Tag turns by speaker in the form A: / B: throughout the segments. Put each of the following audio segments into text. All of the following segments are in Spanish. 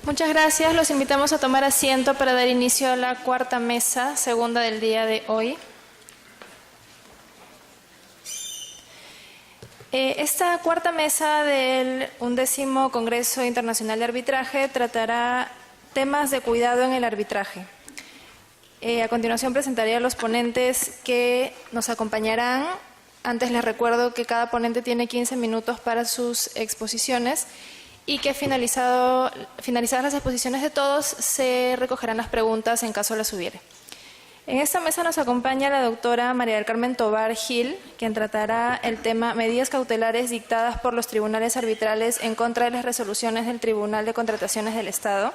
A: Muchas gracias. Los invitamos a tomar asiento para dar inicio a la cuarta mesa, segunda del día de hoy. Esta cuarta mesa del 11º Congreso Internacional de Arbitraje tratará temas de cuidado en el arbitraje. A continuación presentaré a los ponentes que nos acompañarán. Antes les recuerdo que cada ponente tiene 15 minutos para sus exposiciones y que finalizadas las exposiciones de todos, se recogerán las preguntas en caso las hubiere. En esta mesa nos acompaña la doctora María del Carmen Tovar Gil, quien tratará el tema medidas cautelares dictadas por los tribunales arbitrales en contra de las resoluciones del Tribunal de Contrataciones del Estado.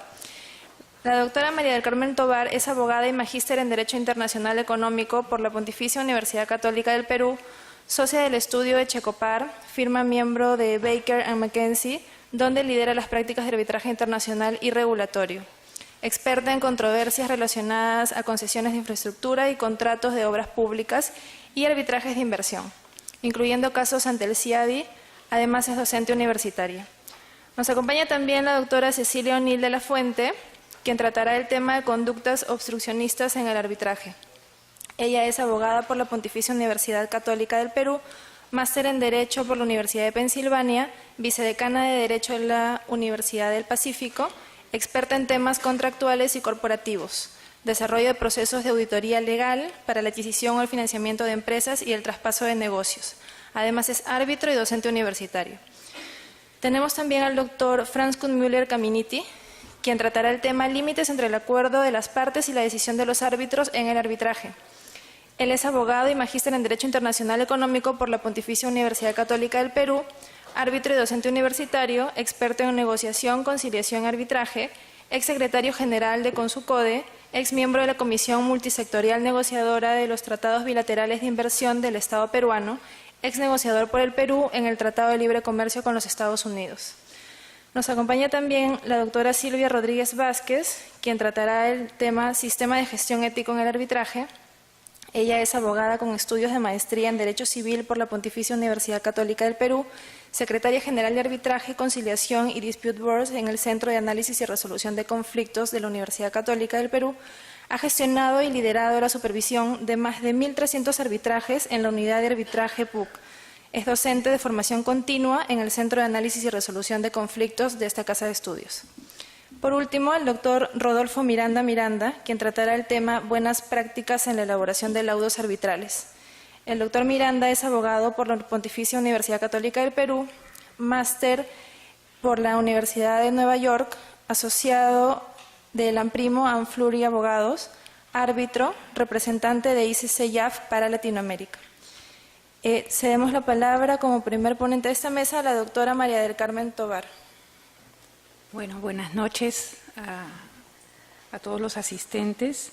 A: La doctora María del Carmen Tovar es abogada y magíster en Derecho Internacional Económico por la Pontificia Universidad Católica del Perú, socia del estudio de Checopar, firma miembro de Baker & McKenzie, donde lidera las prácticas de arbitraje internacional y regulatorio. Experta en controversias relacionadas a concesiones de infraestructura y contratos de obras públicas y arbitrajes de inversión, incluyendo casos ante el CIADI. Además es docente universitaria. Nos acompaña también la doctora Cecilia O'Neill de la Fuente, quien tratará el tema de conductas obstruccionistas en el arbitraje. Ella es abogada por la Pontificia Universidad Católica del Perú, máster en Derecho por la Universidad de Pensilvania, vicedecana de Derecho de la Universidad del Pacífico, experta en temas contractuales y corporativos, desarrollo de procesos de auditoría legal para la adquisición o el financiamiento de empresas y el traspaso de negocios. Además es árbitro y docente universitario. Tenemos también al doctor Franz Kuhnmüller Caminiti, quien tratará el tema límites entre el acuerdo de las partes y la decisión de los árbitros en el arbitraje. Él es abogado y magíster en Derecho Internacional Económico por la Pontificia Universidad Católica del Perú, árbitro y docente universitario, experto en negociación, conciliación y arbitraje, exsecretario general de Consucode, exmiembro de la Comisión Multisectorial Negociadora de los Tratados Bilaterales de Inversión del Estado peruano, exnegociador por el Perú en el Tratado de Libre Comercio con los Estados Unidos. Nos acompaña también la doctora Silvia Rodríguez Vázquez, quien tratará el tema Sistema de Gestión Ético en el Arbitraje. Ella es abogada con estudios de maestría en Derecho Civil por la Pontificia Universidad Católica del Perú, secretaria general de Arbitraje, Conciliación y Dispute Boards en el Centro de Análisis y Resolución de Conflictos de la Universidad Católica del Perú. Ha gestionado y liderado la supervisión de más de 1.300 arbitrajes en la Unidad de Arbitraje PUC. Es docente de formación continua en el Centro de Análisis y Resolución de Conflictos de esta Casa de Estudios. Por último, el doctor Rodolfo Miranda, quien tratará el tema Buenas prácticas en la elaboración de laudos arbitrales. El doctor Miranda es abogado por la Pontificia Universidad Católica del Perú, máster por la Universidad de Nueva York, asociado del Amprimo Anfluri Abogados, árbitro, representante de ICC-IAF para Latinoamérica. Cedemos la palabra como primer ponente de esta mesa a la doctora María del Carmen Tovar.
B: Bueno, buenas noches a todos los asistentes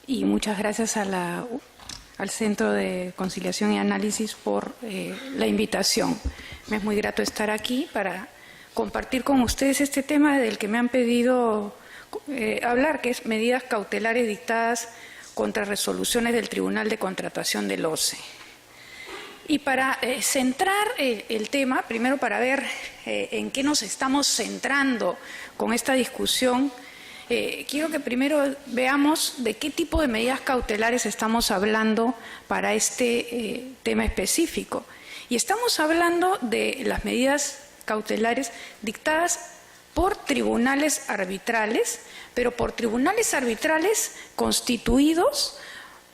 B: y muchas gracias al Centro de Conciliación y Análisis por la invitación. Me es muy grato estar aquí para compartir con ustedes este tema del que me han pedido hablar, que es medidas cautelares dictadas contra resoluciones del Tribunal de Contratación del OCE. Y para centrar el tema, primero para ver en qué nos estamos centrando con esta discusión, quiero que primero veamos de qué tipo de medidas cautelares estamos hablando para este tema específico. Y estamos hablando de las medidas cautelares dictadas por tribunales arbitrales, pero por tribunales arbitrales constituidos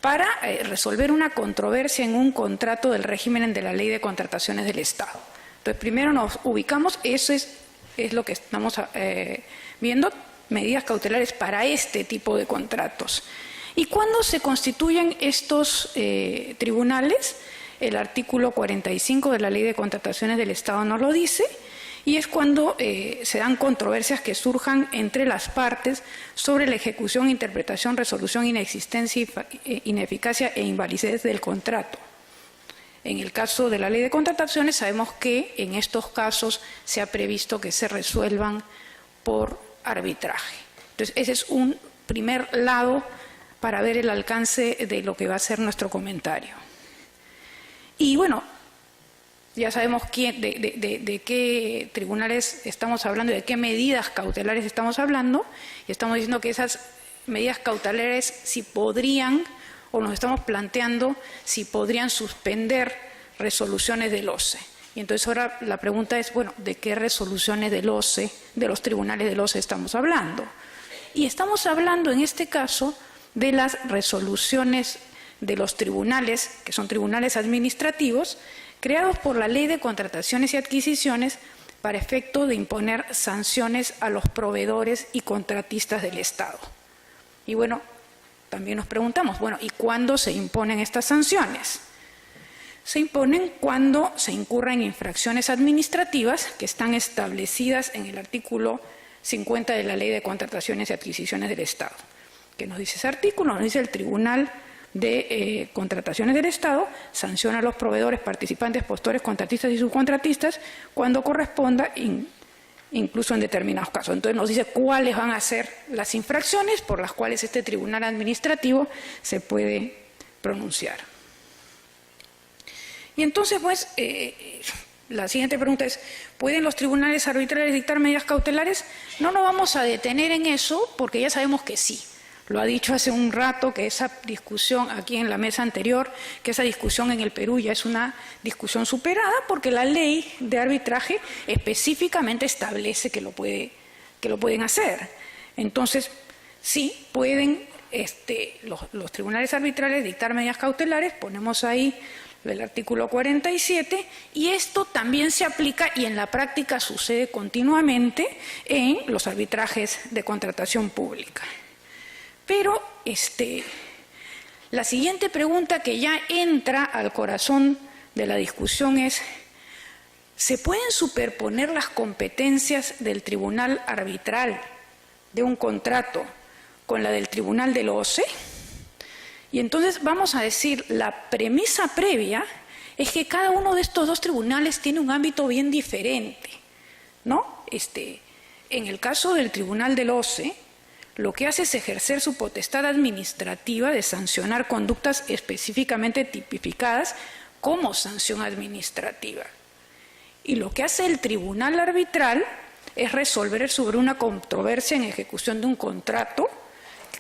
B: para resolver una controversia en un contrato del régimen de la Ley de Contrataciones del Estado. Entonces, primero nos ubicamos, eso es lo que estamos viendo, medidas cautelares para este tipo de contratos. ¿Y cuándo se constituyen estos tribunales? El artículo 45 de la Ley de Contrataciones del Estado nos lo dice, y es cuando se dan controversias que surjan entre las partes sobre la ejecución, interpretación, resolución, inexistencia, ineficacia e invalidez del contrato. En el caso de la Ley de Contrataciones sabemos que en estos casos se ha previsto que se resuelvan por arbitraje. Entonces, ese es un primer lado para ver el alcance de lo que va a ser nuestro comentario. Y bueno, ya sabemos de qué tribunales estamos hablando, de qué medidas cautelares estamos hablando, y estamos diciendo que esas medidas cautelares si podrían, o nos estamos planteando si podrían suspender resoluciones del OCE. Y entonces ahora la pregunta es, bueno, ¿de qué resoluciones del OCE, de los tribunales del OCE estamos hablando? Y estamos hablando en este caso de las resoluciones de los tribunales, que son tribunales administrativos, creados por la Ley de Contrataciones y Adquisiciones para efecto de imponer sanciones a los proveedores y contratistas del Estado. Y bueno, también nos preguntamos, bueno, ¿y cuándo se imponen estas sanciones? Se imponen cuando se incurran infracciones administrativas que están establecidas en el artículo 50 de la Ley de Contrataciones y Adquisiciones del Estado. ¿Qué nos dice ese artículo? Nos dice el Tribunal de Contrataciones del Estado sanciona a los proveedores, participantes, postores, contratistas y subcontratistas cuando corresponda, incluso en determinados casos. Entonces nos dice cuáles van a ser las infracciones por las cuales este tribunal administrativo se puede pronunciar. Y entonces, pues, la siguiente pregunta es, ¿pueden los tribunales arbitrales dictar medidas cautelares? No nos vamos a detener en eso porque ya sabemos que sí. Lo ha dicho hace un rato que esa discusión aquí en la mesa anterior, que esa discusión en el Perú ya es una discusión superada porque la ley de arbitraje específicamente establece que lo pueden hacer. Entonces, sí, pueden los tribunales arbitrales dictar medidas cautelares, ponemos ahí el artículo 47, y esto también se aplica y en la práctica sucede continuamente en los arbitrajes de contratación pública. Pero la siguiente pregunta que ya entra al corazón de la discusión es, ¿se pueden superponer las competencias del tribunal arbitral de un contrato con la del tribunal del OCE? Y entonces vamos a decir, la premisa previa es que cada uno de estos dos tribunales tiene un ámbito bien diferente, ¿no? En el caso del tribunal del OCE, lo que hace es ejercer su potestad administrativa de sancionar conductas específicamente tipificadas como sanción administrativa. Y lo que hace el tribunal arbitral es resolver sobre una controversia en ejecución de un contrato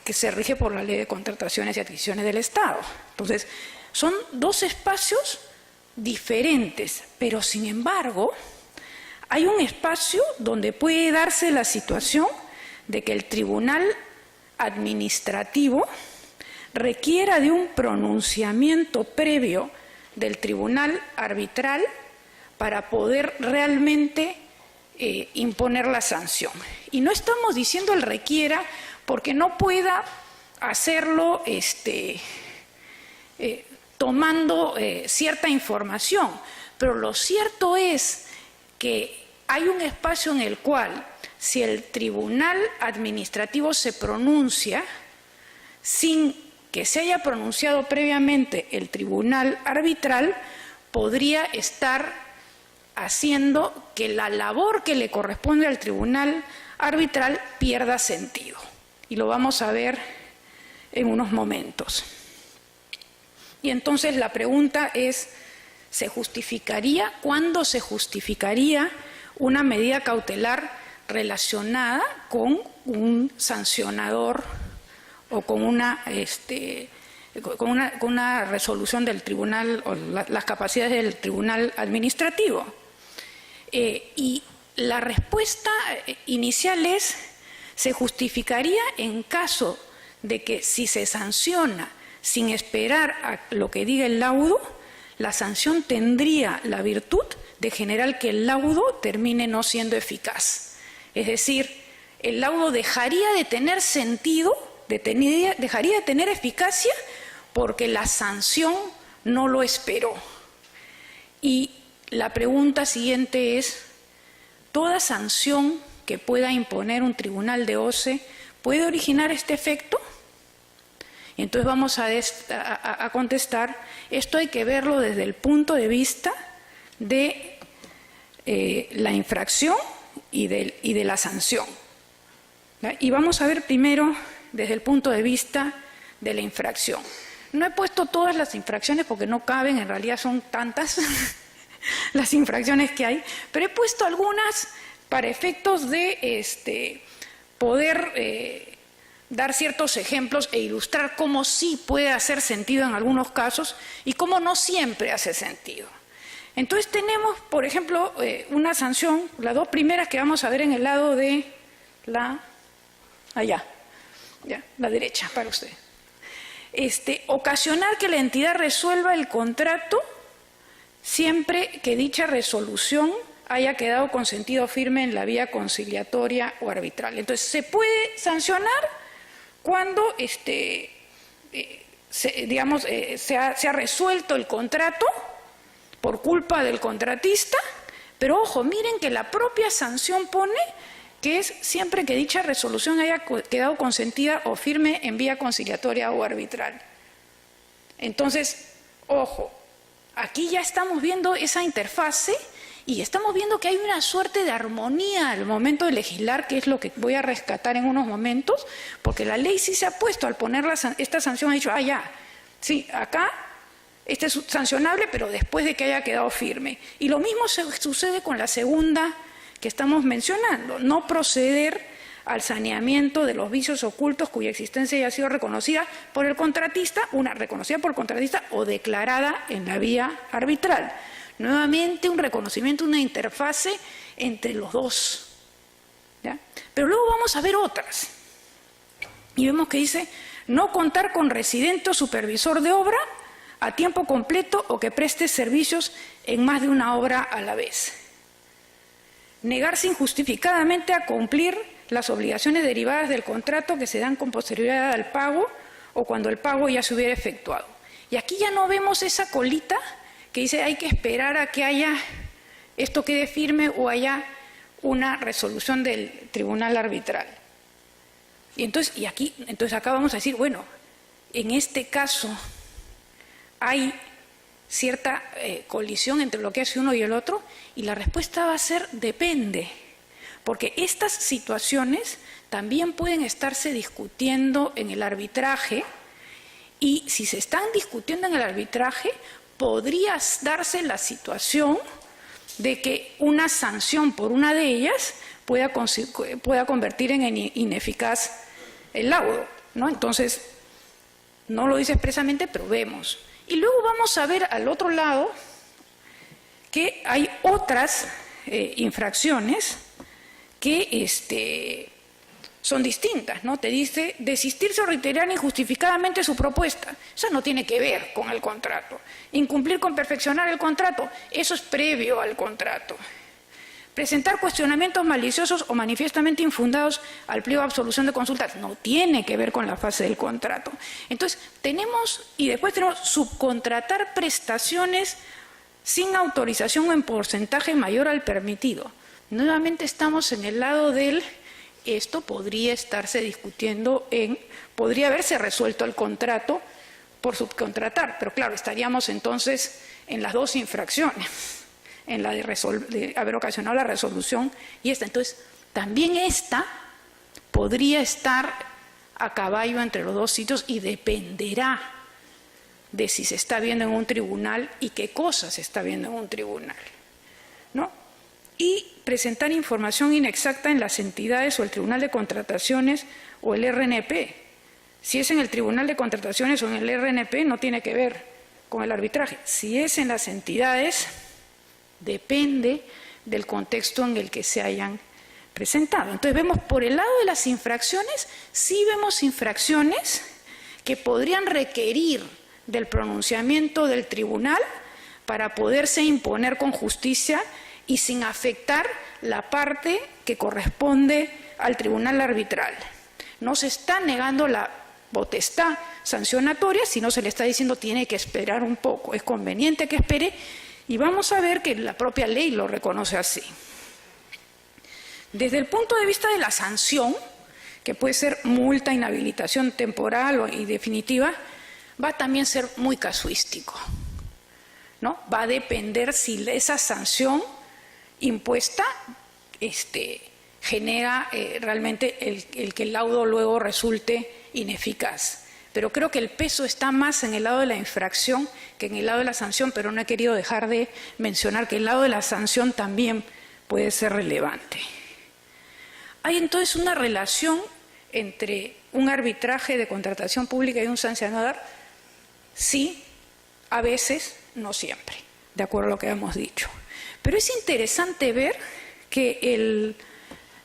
B: que se rige por la Ley de Contrataciones y Adquisiciones del Estado. Entonces, son dos espacios diferentes, pero sin embargo, hay un espacio donde puede darse la situación de que el tribunal administrativo requiera de un pronunciamiento previo del tribunal arbitral para poder realmente imponer la sanción. Y no estamos diciendo el requiera porque no pueda hacerlo tomando cierta información, pero lo cierto es que hay un espacio en el cual si el tribunal administrativo se pronuncia sin que se haya pronunciado previamente el tribunal arbitral, podría estar haciendo que la labor que le corresponde al tribunal arbitral pierda sentido. Y lo vamos a ver en unos momentos. Y entonces la pregunta es, ¿se justificaría? ¿Cuándo se justificaría una medida cautelar relacionada con un sancionador o con una resolución del tribunal o las capacidades del tribunal administrativo? Y la respuesta inicial es, se justificaría en caso de que si se sanciona sin esperar a lo que diga el laudo, la sanción tendría la virtud de generar que el laudo termine no siendo eficaz. Es decir, el laudo dejaría de tener sentido, dejaría de tener eficacia porque la sanción no lo esperó. Y la pregunta siguiente es, ¿toda sanción que pueda imponer un tribunal de OCE puede originar este efecto? Y entonces vamos a contestar, esto hay que verlo desde el punto de vista de la infracción y de la sanción. Y vamos a ver primero desde el punto de vista de la infracción. No he puesto todas las infracciones porque no caben, en realidad son tantas las infracciones que hay, pero he puesto algunas para efectos de poder dar ciertos ejemplos e ilustrar cómo sí puede hacer sentido en algunos casos y cómo no siempre hace sentido. Entonces tenemos, por ejemplo, una sanción, las dos primeras que vamos a ver en el lado de la derecha para usted. Ocasionar que la entidad resuelva el contrato siempre que dicha resolución haya quedado con sentido firme en la vía conciliatoria o arbitral. Entonces, se puede sancionar cuando se ha resuelto el contrato por culpa del contratista, pero ojo, miren que la propia sanción pone que es siempre que dicha resolución haya quedado consentida o firme en vía conciliatoria o arbitral. Entonces, ojo, aquí ya estamos viendo esa interfase y estamos viendo que hay una suerte de armonía al momento de legislar, que es lo que voy a rescatar en unos momentos, porque la ley sí se ha puesto al poner esta sanción, ha dicho, sí, acá este es sancionable, pero después de que haya quedado firme. Y lo mismo sucede con la segunda que estamos mencionando, no proceder al saneamiento de los vicios ocultos cuya existencia haya sido reconocida por el contratista, reconocida por el contratista o declarada en la vía arbitral. Nuevamente un reconocimiento, una interfase entre los dos, ¿ya? Pero luego vamos a ver otras. Y vemos que dice, no contar con residente o supervisor de obra a tiempo completo o que preste servicios en más de una obra a la vez. Negarse injustificadamente a cumplir las obligaciones derivadas del contrato que se dan con posterioridad al pago o cuando el pago ya se hubiera efectuado. Y aquí ya no vemos esa colita que dice hay que esperar a que esto quede firme o haya una resolución del tribunal arbitral. Y entonces acá vamos a decir, bueno, en este caso hay cierta colisión entre lo que hace uno y el otro, y la respuesta va a ser depende, porque estas situaciones también pueden estarse discutiendo en el arbitraje, y si se están discutiendo en el arbitraje, podría darse la situación de que una sanción por una de ellas pueda convertir en ineficaz el laudo, ¿no? Entonces, no lo dice expresamente, pero vemos. Y luego vamos a ver al otro lado que hay otras infracciones que son distintas, ¿no? Te dice desistirse o reiterar injustificadamente su propuesta. Eso no tiene que ver con el contrato. Incumplir con perfeccionar el contrato, eso es previo al contrato. Presentar cuestionamientos maliciosos o manifiestamente infundados al pliego de absolución de consultas no tiene que ver con la fase del contrato. Entonces, después tenemos subcontratar prestaciones sin autorización o en porcentaje mayor al permitido. Nuevamente estamos en el lado esto podría estarse discutiendo podría haberse resuelto el contrato por subcontratar, pero claro, estaríamos entonces en las dos infracciones, en la de haber ocasionado la resolución y esta. Entonces, también esta podría estar a caballo entre los dos sitios y dependerá de si se está viendo en un tribunal y qué cosa se está viendo en un tribunal, ¿no? Y presentar información inexacta en las entidades o el Tribunal de Contrataciones o el RNP. Si es en el Tribunal de Contrataciones o en el RNP, no tiene que ver con el arbitraje. Si es en las entidades, depende del contexto en el que se hayan presentado. Entonces vemos por el lado de las infracciones, sí vemos infracciones que podrían requerir del pronunciamiento del tribunal para poderse imponer con justicia y sin afectar la parte que corresponde al tribunal arbitral. No se está negando la potestad sancionatoria, sino se le está diciendo tiene que esperar un poco, es conveniente que espere. Y vamos a ver que la propia ley lo reconoce así. Desde el punto de vista de la sanción, que puede ser multa, inhabilitación temporal y definitiva, va a también ser muy casuístico, ¿no? Va a depender si esa sanción impuesta genera realmente el que el laudo luego resulte ineficaz. pero creo que el peso está más en el lado de la infracción que en el lado de la sanción, pero no he querido dejar de mencionar que el lado de la sanción también puede ser relevante. Hay entonces una relación entre un arbitraje de contratación pública y un sancionador, sí, a veces, no siempre, de acuerdo a lo que hemos dicho. Pero es interesante ver que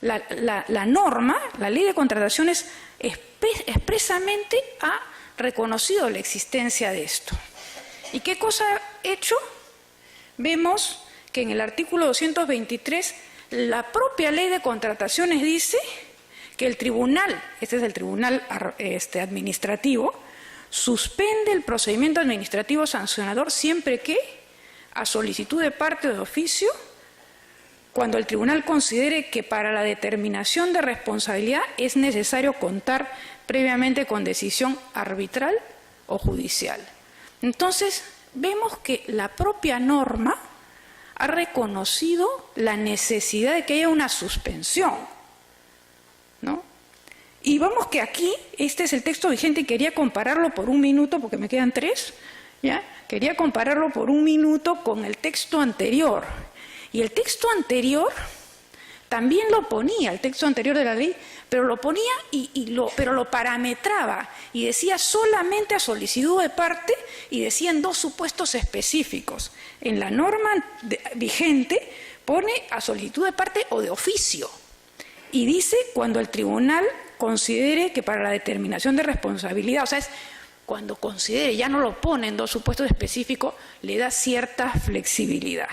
B: la norma, la ley de contrataciones, expresamente ha reconocido la existencia de esto. ¿Y qué cosa ha hecho? Vemos que en el artículo 223, la propia ley de contrataciones dice que el tribunal, este es el tribunal administrativo, suspende el procedimiento administrativo sancionador siempre que, a solicitud de parte o de oficio, cuando el tribunal considere que para la determinación de responsabilidad es necesario contar previamente con decisión arbitral o judicial. Entonces, vemos que la propia norma ha reconocido la necesidad de que haya una suspensión, ¿no? Y vamos que aquí, este es el texto vigente y quería compararlo por un minuto, porque me quedan 3, ¿ya? Quería compararlo por un minuto con el texto anterior. Y el texto anterior también lo ponía, el texto anterior de la ley, pero lo ponía pero lo parametraba y decía solamente a solicitud de parte y decía en 2 supuestos específicos. En la norma vigente pone a solicitud de parte o de oficio y dice cuando el tribunal considere que para la determinación de responsabilidad, o sea, es cuando considere, ya no lo pone en 2 supuestos específicos, le da cierta flexibilidad.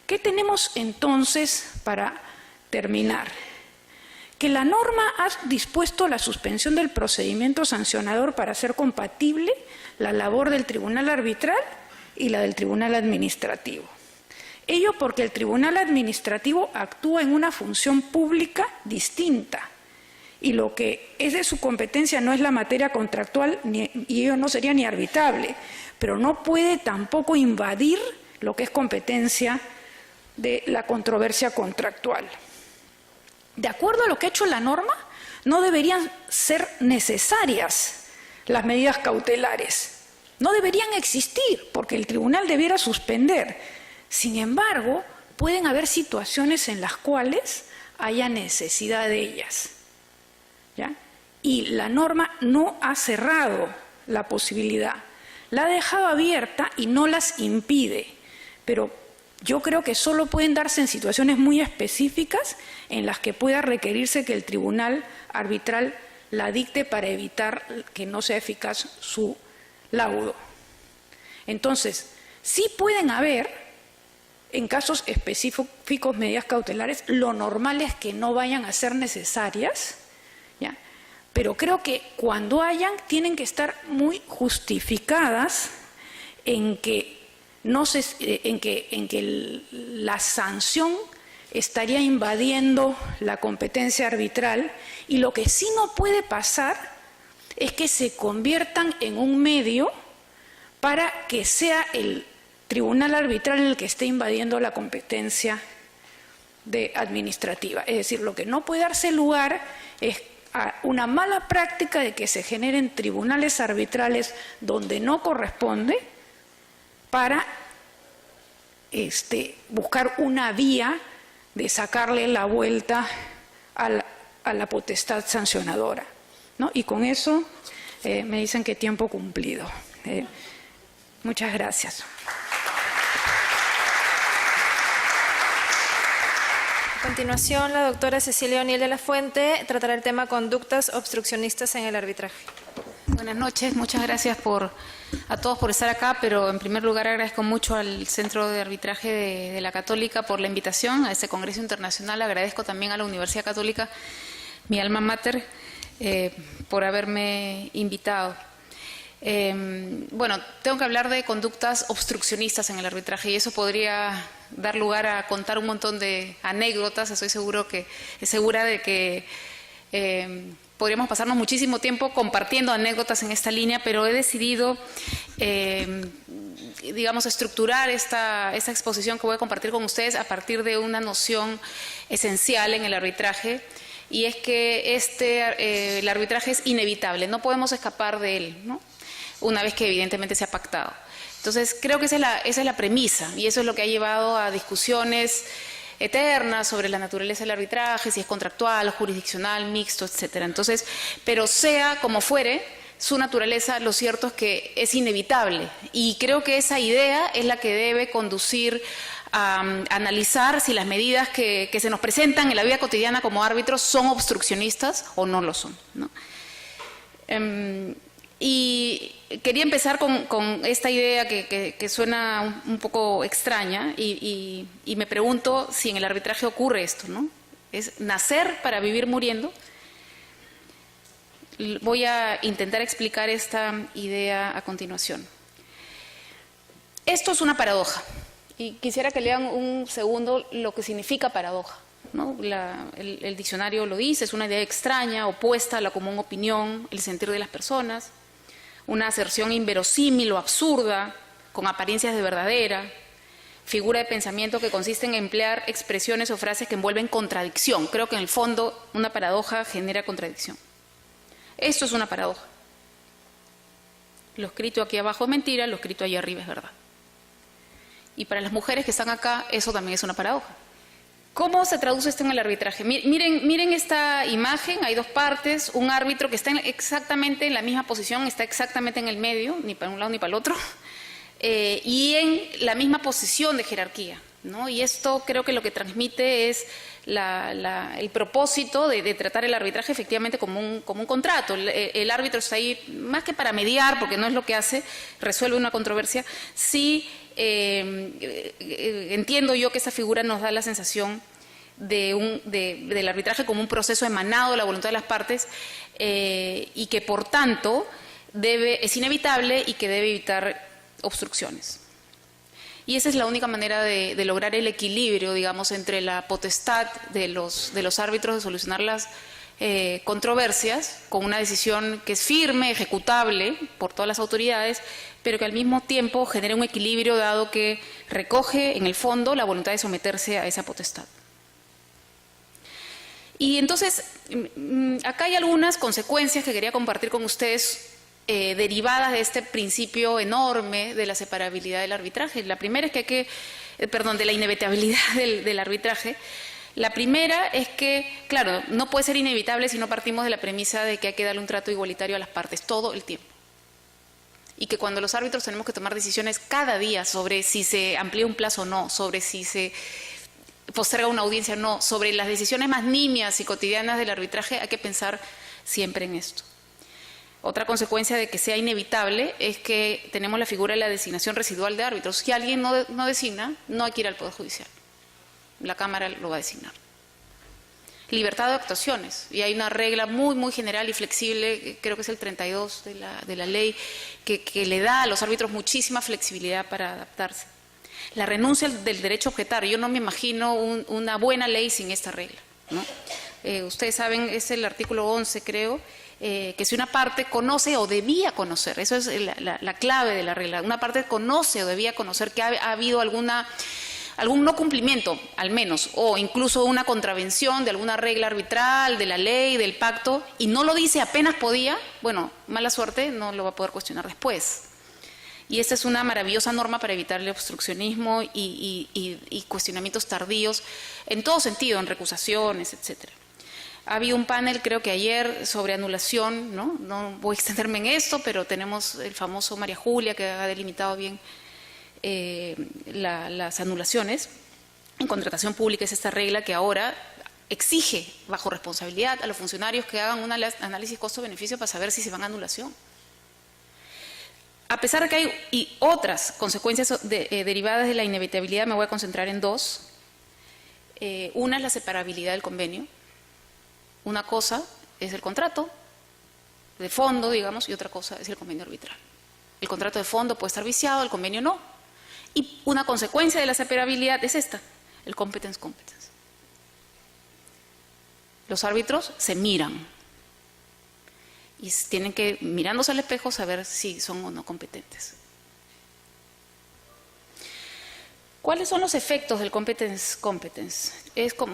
B: ¿Qué tenemos entonces para terminar? Que la norma ha dispuesto la suspensión del procedimiento sancionador para hacer compatible la labor del tribunal arbitral y la del tribunal administrativo. Ello porque el tribunal administrativo actúa en una función pública distinta y lo que es de su competencia no es la materia contractual y ello no sería ni arbitrable, pero no puede tampoco invadir lo que es competencia de la controversia contractual. De acuerdo a lo que ha hecho la norma, no deberían ser necesarias las medidas cautelares. No deberían existir porque el tribunal debiera suspender. Sin embargo, pueden haber situaciones en las cuales haya necesidad de ellas, ¿ya? Y la norma no ha cerrado la posibilidad, la ha dejado abierta y no las impide, pero yo creo que solo pueden darse en situaciones muy específicas en las que pueda requerirse que el tribunal arbitral la dicte para evitar que no sea eficaz su laudo. Entonces, sí pueden haber, en casos específicos, medidas cautelares, lo normal es que no vayan a ser necesarias, ¿ya? Pero creo que cuando hayan, tienen que estar muy justificadas en que la sanción estaría invadiendo la competencia arbitral y lo que sí no puede pasar es que se conviertan en un medio para que sea el tribunal arbitral el que esté invadiendo la competencia administrativa. Es decir, lo que no puede darse lugar es a una mala práctica de que se generen tribunales arbitrales donde no corresponde, para buscar una vía de sacarle la vuelta a la potestad sancionadora, ¿no? Y con eso me dicen que tiempo cumplido. Muchas gracias.
A: A continuación, la doctora Cecilia O'Neill de la Fuente tratará el tema conductas obstruccionistas en el arbitraje.
C: Buenas noches, muchas gracias a todos por estar acá, pero en primer lugar agradezco mucho al Centro de Arbitraje de la Católica por la invitación a este Congreso Internacional. Agradezco también a la Universidad Católica, mi alma mater, por haberme invitado. Bueno, tengo que hablar de conductas obstruccionistas en el arbitraje y eso podría dar lugar a contar un montón de anécdotas. Estoy segura de que podríamos pasarnos muchísimo tiempo compartiendo anécdotas en esta línea, pero he decidido, digamos, estructurar esta exposición que voy a compartir con ustedes a partir de una noción esencial en el arbitraje y es que el arbitraje es inevitable, no podemos escapar de él, ¿no? Una vez que evidentemente se ha pactado. Entonces, creo que esa es la premisa, y eso es lo que ha llevado a discusiones eternas sobre la naturaleza del arbitraje, si es contractual, jurisdiccional, mixto, etcétera. Entonces, pero sea como fuere, su naturaleza, lo cierto es que es inevitable, y creo que esa idea es la que debe conducir a analizar si las medidas que se nos presentan en la vida cotidiana como árbitros son obstruccionistas o no lo son, ¿no? Y quería empezar con esta idea que suena un poco extraña, y me pregunto si en el arbitraje ocurre esto, ¿no? ¿Es nacer para vivir muriendo? Voy a intentar explicar esta idea a continuación. Esto es una paradoja, y quisiera que lean un segundo lo que significa paradoja, ¿no? El diccionario lo dice, es una idea extraña, opuesta a la común opinión, el sentir de las personas, una aserción inverosímil o absurda, con apariencias de verdadera, figura de pensamiento que consiste en emplear expresiones o frases que envuelven contradicción. Creo que en el fondo una paradoja genera contradicción. Esto es una paradoja. Lo escrito aquí abajo es mentira, lo escrito allá arriba es verdad. Y para las mujeres que están acá, eso también es una paradoja. ¿Cómo se traduce esto en el arbitraje? Miren esta imagen, hay dos partes, un árbitro que está exactamente en la misma posición, está exactamente en el medio, ni para un lado ni para el otro, y en la misma posición de jerarquía, ¿no? Y esto creo que lo que transmite es el propósito de tratar el arbitraje efectivamente como un contrato. El árbitro está ahí más que para mediar, porque no es lo que hace, resuelve una controversia. Sí, entiendo yo que esa figura nos da la sensación del arbitraje como un proceso emanado de la voluntad de las partes, y que por tanto es inevitable y que debe evitar obstrucciones. Y esa es la única manera de lograr el equilibrio, digamos, entre la potestad de los árbitros de solucionar las controversias con una decisión que es firme, ejecutable por todas las autoridades, pero que al mismo tiempo genera un equilibrio dado que recoge en el fondo la voluntad de someterse a esa potestad. Y entonces, acá hay algunas consecuencias que quería compartir con ustedes derivadas de este principio enorme de la separabilidad del arbitraje. La primera es que de la inevitabilidad del arbitraje. La primera es que, claro, no puede ser inevitable si no partimos de la premisa de que hay que darle un trato igualitario a las partes todo el tiempo. Y que cuando los árbitros tenemos que tomar decisiones cada día sobre si se amplía un plazo o no, sobre si se posterga una audiencia o no, sobre las decisiones más nimias y cotidianas del arbitraje, hay que pensar siempre en esto. Otra consecuencia de que sea inevitable es que tenemos la figura de la designación residual de árbitros. Si alguien no designa, no hay que ir al Poder Judicial. La Cámara lo va a designar. Libertad de actuaciones. Y hay una regla muy, muy general y flexible, creo que es el 32 de la ley, que le da a los árbitros muchísima flexibilidad para adaptarse. La renuncia del derecho a objetar. Yo no me imagino una buena ley sin esta regla, ¿no? Ustedes saben, es el artículo 11, creo, que si una parte conoce o debía conocer, eso es la clave de la regla, una parte conoce o debía conocer que ha habido algún no cumplimiento, al menos, o incluso una contravención de alguna regla arbitral, de la ley, del pacto, y no lo dice apenas podía, bueno, mala suerte, no lo va a poder cuestionar después. Y esta es una maravillosa norma para evitar el obstruccionismo y cuestionamientos tardíos, en todo sentido, en recusaciones, etcétera. Ha habido un panel, creo que ayer, sobre anulación, ¿no? No voy a extenderme en esto, pero tenemos el famoso María Julia, que ha delimitado bien las anulaciones. En contratación pública es esta regla que ahora exige, bajo responsabilidad, a los funcionarios que hagan un análisis costo-beneficio para saber si se van a anulación. A pesar de que hay otras consecuencias derivadas de la inevitabilidad, me voy a concentrar en dos. Una es la separabilidad del convenio. Una cosa es el contrato de fondo, digamos, y otra cosa es el convenio arbitral. El contrato de fondo puede estar viciado, el convenio no. Y una consecuencia de la separabilidad es esta, el competence. Los árbitros se miran y tienen que, mirándose al espejo, saber si son o no competentes. ¿Cuáles son los efectos del competence-competence?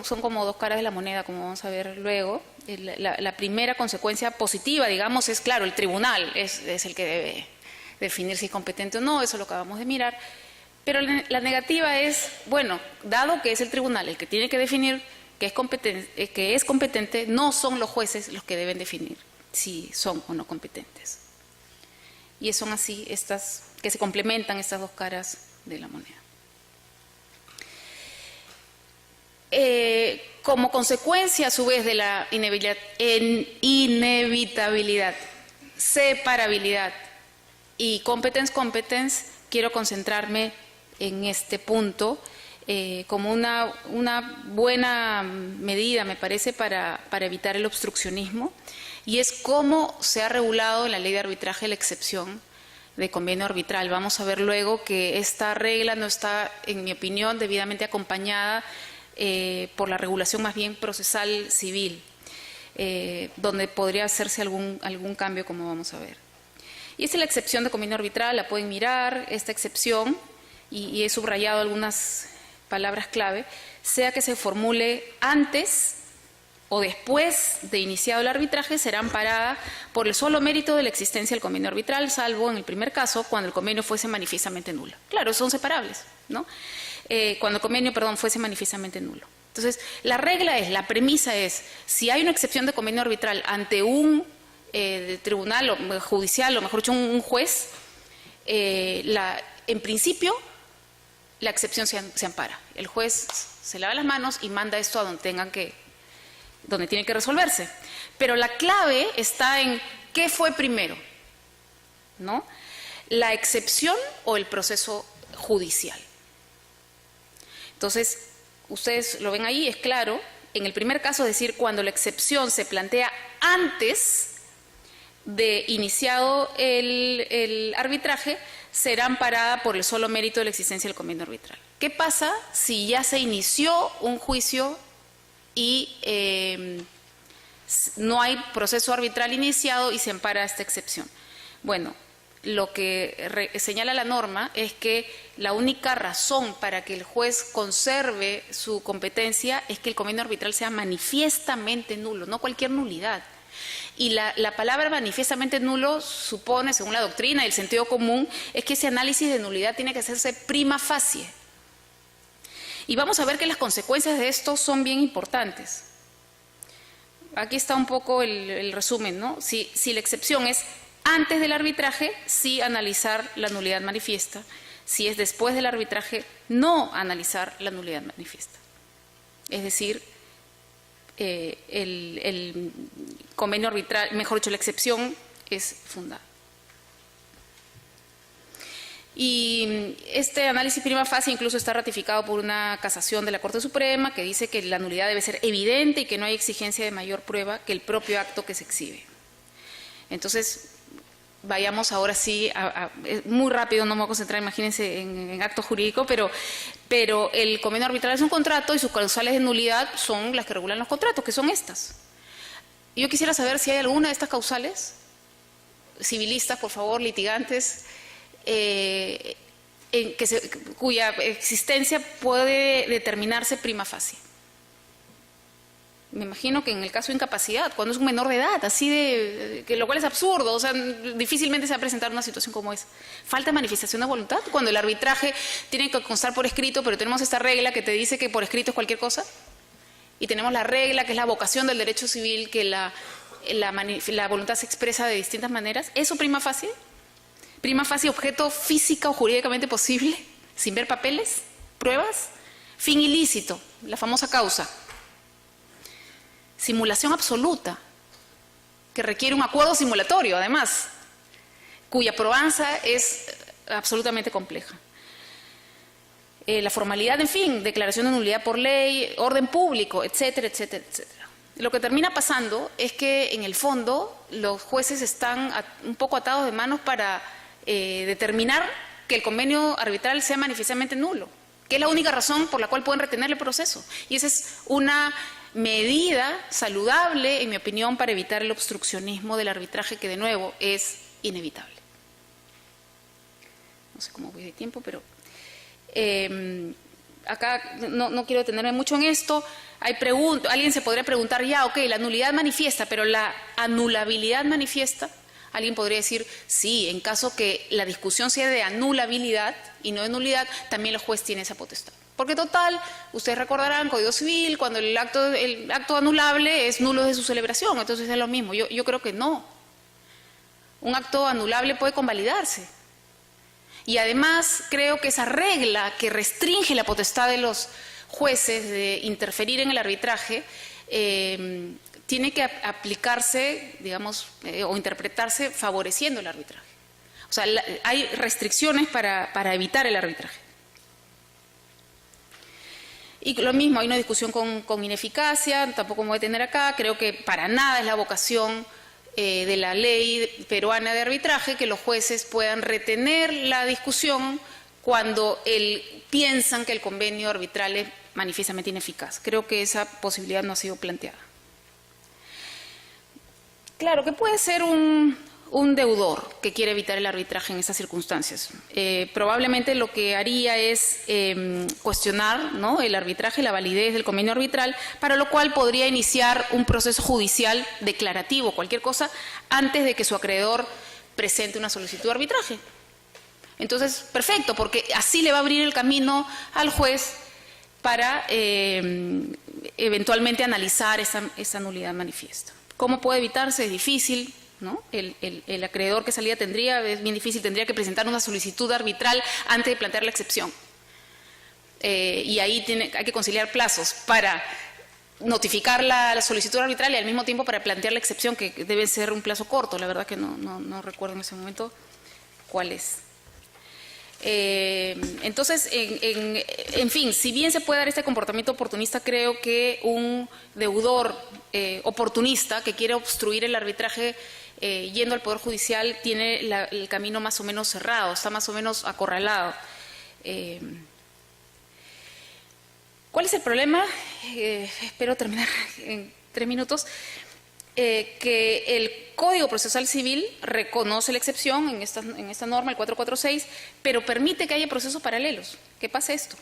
C: Son como dos caras de la moneda, como vamos a ver luego. La primera consecuencia positiva, digamos, es, claro, el tribunal es el que debe definir si es competente o no, eso lo acabamos de mirar. Pero la negativa es, bueno, dado que es el tribunal el que tiene que definir que es competente, no son los jueces los que deben definir si son o no competentes. Y son así que se complementan estas dos caras de la moneda. Como consecuencia, a su vez, de la inevitabilidad, separabilidad y competence-competence, quiero concentrarme en este punto como una buena medida, me parece, para evitar el obstruccionismo, y es cómo se ha regulado en la ley de arbitraje la excepción de convenio arbitral. Vamos a ver luego que esta regla no está, en mi opinión, debidamente acompañada por la regulación más bien procesal civil, donde podría hacerse algún cambio, como vamos a ver. Y esta es la excepción de convenio arbitral, la pueden mirar, esta excepción, y he subrayado algunas palabras clave, sea que se formule antes o después de iniciado el arbitraje, será amparada por el solo mérito de la existencia del convenio arbitral, salvo en el primer caso, cuando el convenio fuese manifiestamente nulo. Claro, son separables, ¿no? Cuando el convenio, fuese manifiestamente nulo. Entonces, la premisa es, si hay una excepción de convenio arbitral ante un tribunal judicial, o mejor dicho, un juez, en principio, la excepción se ampara. El juez se lava las manos y manda esto a donde tiene que resolverse. Pero la clave está en qué fue primero, ¿no? La excepción o el proceso judicial. Entonces, ustedes lo ven ahí, es claro, en el primer caso, es decir, cuando la excepción se plantea antes de iniciado el arbitraje, será amparada por el solo mérito de la existencia del convenio arbitral. ¿Qué pasa si ya se inició un juicio y no hay proceso arbitral iniciado y se ampara esta excepción? Bueno, lo que señala la norma es que la única razón para que el juez conserve su competencia es que el convenio arbitral sea manifiestamente nulo, no cualquier nulidad. Y la palabra manifiestamente nulo supone, según la doctrina y el sentido común, es que ese análisis de nulidad tiene que hacerse prima facie. Y vamos a ver que las consecuencias de esto son bien importantes. Aquí está un poco el resumen, ¿no? Si la excepción es antes del arbitraje, sí analizar la nulidad manifiesta. Si es después del arbitraje, no analizar la nulidad manifiesta. Es decir, el convenio arbitral, mejor dicho, la excepción es fundada. Y este análisis prima facie incluso está ratificado por una casación de la Corte Suprema que dice que la nulidad debe ser evidente y que no hay exigencia de mayor prueba que el propio acto que se exhibe. Entonces, vayamos ahora sí, muy rápido, no me voy a concentrar, imagínense, en acto jurídico, pero el convenio arbitral es un contrato y sus causales de nulidad son las que regulan los contratos, que son estas. Yo quisiera saber si hay alguna de estas causales, civilistas, por favor, litigantes, cuya existencia puede determinarse prima facie. Me imagino que en el caso de incapacidad, cuando es un menor de edad, lo cual es absurdo, o sea, difícilmente se va a presentar una situación como esa. Falta de manifestación de voluntad, cuando el arbitraje tiene que constar por escrito, pero tenemos esta regla que te dice que por escrito es cualquier cosa, y tenemos la regla que es la vocación del derecho civil, que la voluntad se expresa de distintas maneras. ¿Eso prima facie? Prima facie objeto física o jurídicamente posible, sin ver papeles, pruebas. Fin ilícito, la famosa causa. Simulación absoluta, que requiere un acuerdo simulatorio, además, cuya probanza es absolutamente compleja. La formalidad, en fin, declaración de nulidad por ley, orden público, etcétera, etcétera, etcétera. Lo que termina pasando es que, en el fondo, los jueces están un poco atados de manos para determinar que el convenio arbitral sea manifiestamente nulo, que es la única razón por la cual pueden retener el proceso. Y esa es una medida saludable, en mi opinión, para evitar el obstruccionismo del arbitraje, que de nuevo es inevitable. No sé cómo voy de tiempo, pero Acá no quiero detenerme mucho en esto. Alguien se podría preguntar, ya, ok, la nulidad manifiesta, pero la anulabilidad manifiesta. Alguien podría decir, sí, en caso que la discusión sea de anulabilidad y no de nulidad, también el juez tiene esa potestad. Porque total, ustedes recordarán, Código Civil, cuando el acto anulable es nulo de su celebración, entonces es lo mismo. Yo creo que no. Un acto anulable puede convalidarse. Y además creo que esa regla que restringe la potestad de los jueces de interferir en el arbitraje tiene que aplicarse, digamos, o interpretarse favoreciendo el arbitraje. O sea, hay restricciones para evitar el arbitraje. Y lo mismo, hay una discusión con ineficacia, tampoco me voy a detener acá, creo que para nada es la vocación de la ley peruana de arbitraje que los jueces puedan retener la discusión cuando piensan que el convenio arbitral es manifiestamente ineficaz. Creo que esa posibilidad no ha sido planteada. Claro, que puede ser un deudor que quiere evitar el arbitraje en estas circunstancias. Probablemente lo que haría es cuestionar, ¿no?, el arbitraje, la validez del convenio arbitral, para lo cual podría iniciar un proceso judicial declarativo, cualquier cosa, antes de que su acreedor presente una solicitud de arbitraje. Entonces, perfecto, porque así le va a abrir el camino al juez para eventualmente analizar esa nulidad manifiesta. ¿Cómo puede evitarse? Es difícil, ¿no? El acreedor que salida es bien difícil, tendría que presentar una solicitud arbitral antes de plantear la excepción. Y ahí hay que conciliar plazos para notificar la solicitud arbitral y al mismo tiempo para plantear la excepción, que debe ser un plazo corto. La verdad que no recuerdo en ese momento cuál es. Entonces, en fin, si bien se puede dar este comportamiento oportunista, creo que un deudor oportunista que quiere obstruir el arbitraje yendo al Poder Judicial tiene el camino más o menos cerrado, está más o menos acorralado. ¿Cuál es el problema? Espero terminar en 3 minutos. Que el Código Procesal Civil reconoce la excepción en esta norma, el 446, pero permite que haya procesos paralelos. ¿Qué pasa esto?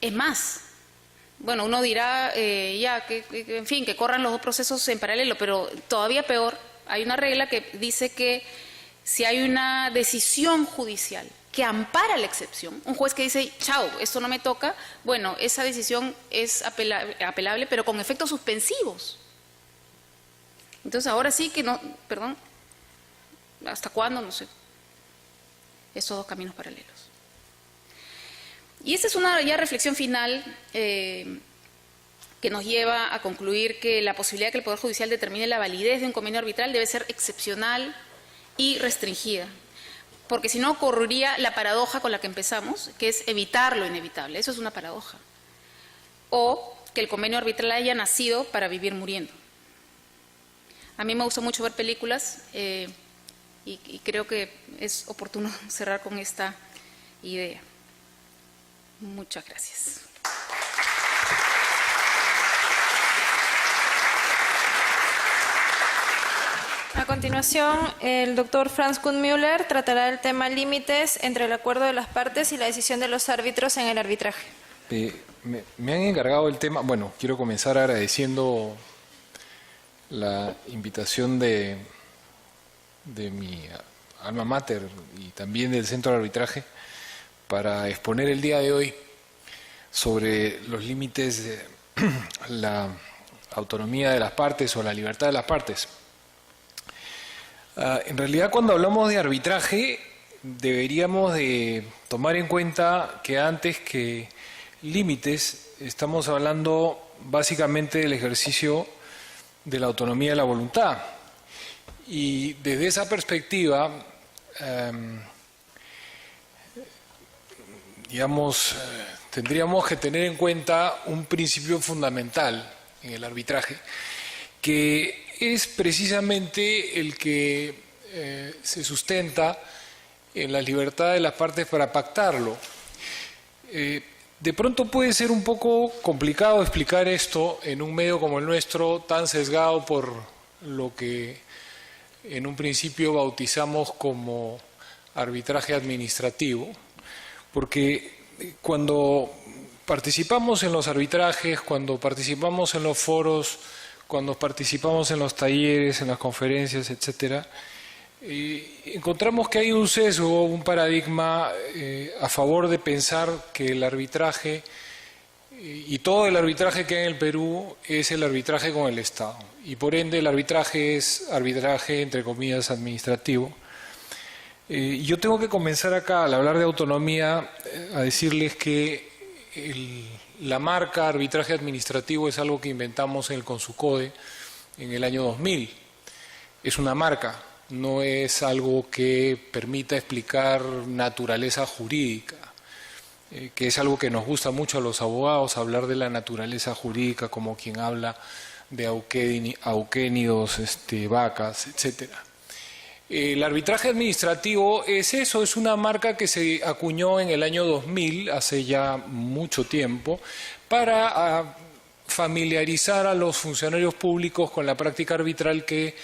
C: Es más, bueno, uno dirá, en fin, que corran los dos procesos en paralelo, pero todavía peor, hay una regla que dice que si hay una decisión judicial que ampara la excepción, un juez que dice, chao, esto no me toca, bueno, esa decisión es apelable, pero con efectos suspensivos. Entonces, ahora sí que no, perdón, ¿hasta cuándo? No sé. Estos dos caminos paralelos. Y esta es una ya reflexión final que nos lleva a concluir que la posibilidad de que el Poder Judicial determine la validez de un convenio arbitral debe ser excepcional y restringida. Porque si no ocurriría la paradoja con la que empezamos, que es evitar lo inevitable. Eso es una paradoja. O que el convenio arbitral haya nacido para vivir muriendo. A mí me gusta mucho ver películas y creo que es oportuno cerrar con esta idea. Muchas gracias.
A: A continuación, el doctor Franz Kuhn-Müller tratará el tema límites entre el acuerdo de las partes y la decisión de los árbitros en el arbitraje.
D: Me han encargado el tema. Bueno, quiero comenzar agradeciendo la invitación de mi alma mater y también del Centro de Arbitraje para exponer el día de hoy sobre los límites de la autonomía de las partes o la libertad de las partes. En realidad, cuando hablamos de arbitraje, deberíamos de tomar en cuenta que antes que límites, estamos hablando básicamente del ejercicio de la autonomía de la voluntad. Y desde esa perspectiva, tendríamos que tener en cuenta un principio fundamental en el arbitraje, que es precisamente el que se sustenta en la libertad de las partes para pactarlo. De pronto puede ser un poco complicado explicar esto en un medio como el nuestro, tan sesgado por lo que en un principio bautizamos como arbitraje administrativo, porque cuando participamos en los arbitrajes, cuando participamos en los foros, cuando participamos en los talleres, en las conferencias, etcétera, encontramos que hay un sesgo, un paradigma a favor de pensar que el arbitraje y todo el arbitraje que hay en el Perú es el arbitraje con el Estado, y por ende el arbitraje es arbitraje, entre comillas, administrativo. Yo tengo que comenzar acá, al hablar de autonomía, a decirles que la marca arbitraje administrativo es algo que inventamos en el Consucode en el año 2000. Es una marca, no es algo que permita explicar naturaleza jurídica, que es algo que nos gusta mucho a los abogados, hablar de la naturaleza jurídica como quien habla de auquénidos, vacas, etcétera. El arbitraje administrativo es eso, es una marca que se acuñó en el año 2000, hace ya mucho tiempo, para familiarizar a los funcionarios públicos con la práctica arbitral que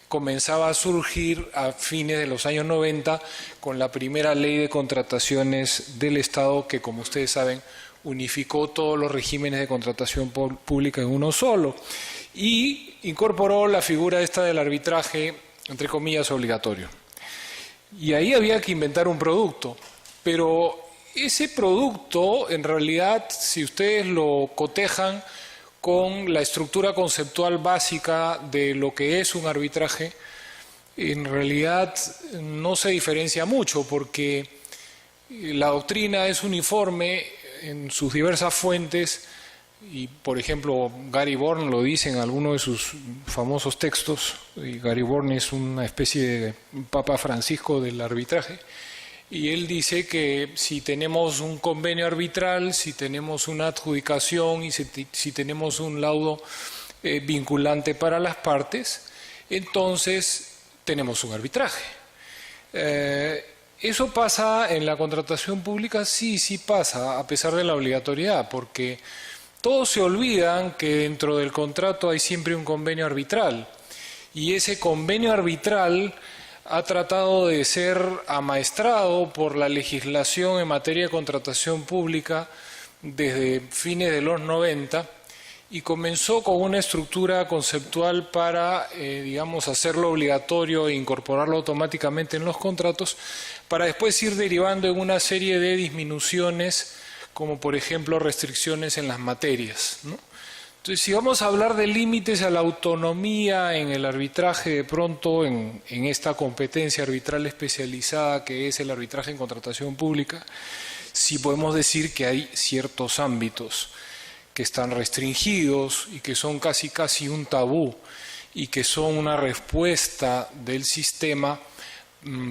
D: comenzaba a surgir a fines de los años 90 con la primera ley de contrataciones del Estado que, como ustedes saben, unificó todos los regímenes de contratación pública en uno solo y incorporó la figura esta del arbitraje, entre comillas, obligatorio. Y ahí había que inventar un producto, pero ese producto, en realidad, si ustedes lo cotejan con la estructura conceptual básica de lo que es un arbitraje, en realidad no se diferencia mucho, porque la doctrina es uniforme en sus diversas fuentes. Y, por ejemplo, Gary Born lo dice en alguno de sus famosos textos, y Gary Born es una especie de Papa Francisco del arbitraje, y él dice que si tenemos un convenio arbitral, si tenemos una adjudicación y si tenemos un laudo vinculante para las partes, entonces tenemos un arbitraje. ¿Eso pasa en la contratación pública? Sí, sí pasa, a pesar de la obligatoriedad, porque todos se olvidan que dentro del contrato hay siempre un convenio arbitral, y ese convenio arbitral ha tratado de ser amaestrado por la legislación en materia de contratación pública desde fines de los 90 y comenzó con una estructura conceptual para, digamos, hacerlo obligatorio e incorporarlo automáticamente en los contratos, para después ir derivando en una serie de disminuciones, como por ejemplo restricciones en las materias, ¿no? Entonces, si vamos a hablar de límites a la autonomía en el arbitraje, de pronto en esta competencia arbitral especializada que es el arbitraje en contratación pública, sí podemos decir que hay ciertos ámbitos que están restringidos y que son casi un tabú y que son una respuesta del sistema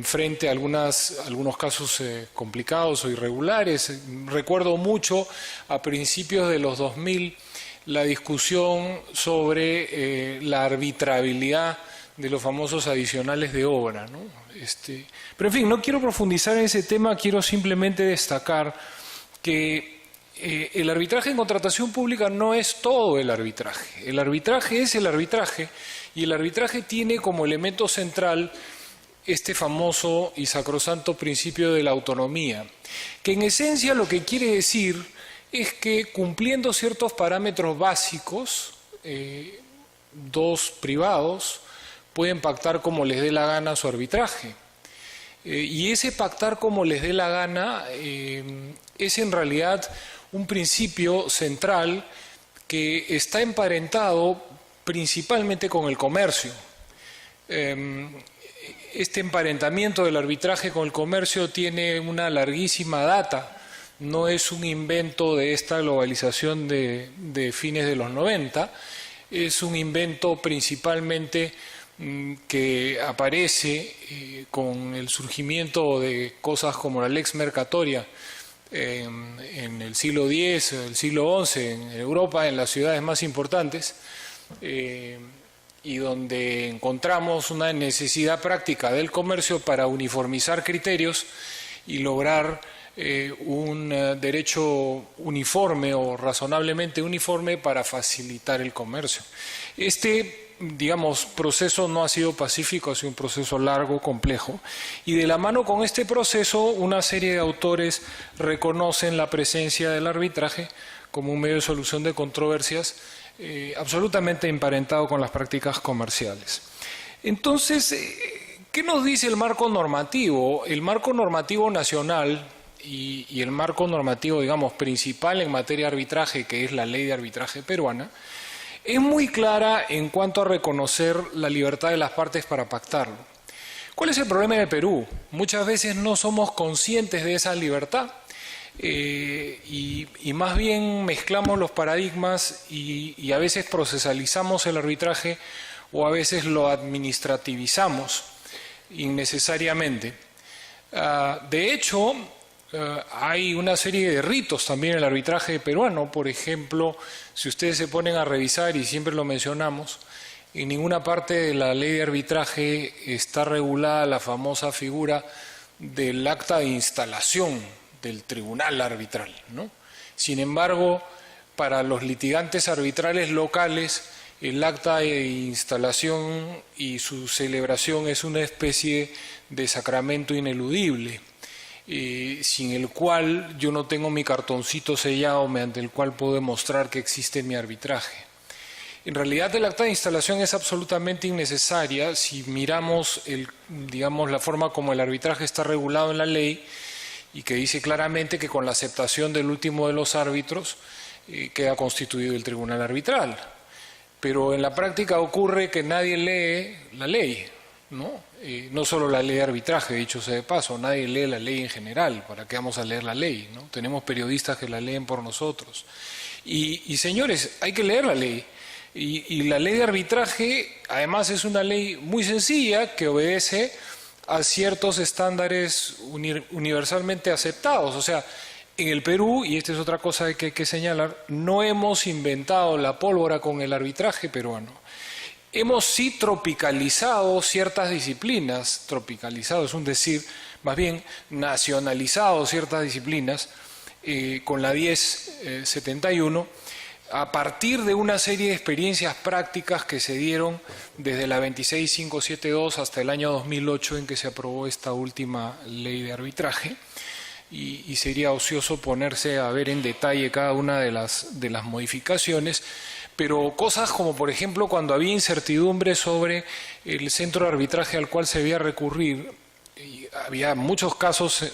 D: frente a algunos casos complicados o irregulares. Recuerdo mucho a principios de los 2000 la discusión sobre la arbitrabilidad de los famosos adicionales de obra, ¿no? Pero en fin, no quiero profundizar en ese tema, quiero simplemente destacar que el arbitraje en contratación pública no es todo el arbitraje. El arbitraje es el arbitraje y el arbitraje tiene como elemento central este famoso y sacrosanto principio de la autonomía, que en esencia lo que quiere decir es que cumpliendo ciertos parámetros básicos, dos privados pueden pactar como les dé la gana su arbitraje. Y ese pactar como les dé la gana es en realidad un principio central que está emparentado principalmente con el comercio. Este emparentamiento del arbitraje con el comercio tiene una larguísima data. No es un invento de esta globalización de fines de los 90, es un invento principalmente que aparece con el surgimiento de cosas como la lex mercatoria en el siglo X, el siglo XI, en Europa, en las ciudades más importantes, y donde encontramos una necesidad práctica del comercio para uniformizar criterios y lograr un derecho uniforme o razonablemente uniforme para facilitar el comercio. Este digamos, proceso no ha sido pacífico, ha sido un proceso largo, complejo, y de la mano con este proceso una serie de autores reconocen la presencia del arbitraje como un medio de solución de controversias absolutamente emparentado con las prácticas comerciales. Entonces, ¿qué nos dice el marco normativo? El marco normativo nacional y el marco normativo, digamos, principal en materia de arbitraje, que es la Ley de Arbitraje peruana, es muy clara en cuanto a reconocer la libertad de las partes para pactarlo. ¿Cuál es el problema en el Perú? Muchas veces no somos conscientes de esa libertad y más bien mezclamos los paradigmas y a veces procesalizamos el arbitraje o a veces lo administrativizamos innecesariamente. De hecho, hay una serie de ritos también en el arbitraje peruano. Por ejemplo, si ustedes se ponen a revisar, y siempre lo mencionamos, en ninguna parte de la ley de arbitraje está regulada la famosa figura del acta de instalación del tribunal arbitral, ¿no? Sin embargo, para los litigantes arbitrales locales, el acta de instalación y su celebración es una especie de sacramento ineludible, sin el cual yo no tengo mi cartoncito sellado mediante el cual puedo demostrar que existe mi arbitraje. En realidad el acta de instalación es absolutamente innecesaria si miramos digamos, la forma como el arbitraje está regulado en la ley y que dice claramente que con la aceptación del último de los árbitros queda constituido el tribunal arbitral. Pero en la práctica ocurre que nadie lee la ley, ¿no? No solo la ley de arbitraje, dicho sea de paso, nadie lee la ley en general. ¿Para qué vamos a leer la ley, no? Tenemos periodistas que la leen por nosotros. Y señores, hay que leer la ley. Y la ley de arbitraje, además, es una ley muy sencilla que obedece a ciertos estándares universalmente aceptados. O sea, en el Perú, y esta es otra cosa que hay que señalar, no hemos inventado la pólvora con el arbitraje peruano. Hemos sí tropicalizado ciertas disciplinas, tropicalizado es un decir, más bien nacionalizado ciertas disciplinas con la 1071 a partir de una serie de experiencias prácticas que se dieron desde la 26572 hasta el año 2008 en que se aprobó esta última ley de arbitraje. Y sería ocioso ponerse a ver en detalle cada una de las modificaciones, pero cosas como, por ejemplo, cuando había incertidumbre sobre el centro de arbitraje al cual se debía recurrir, y había muchos casos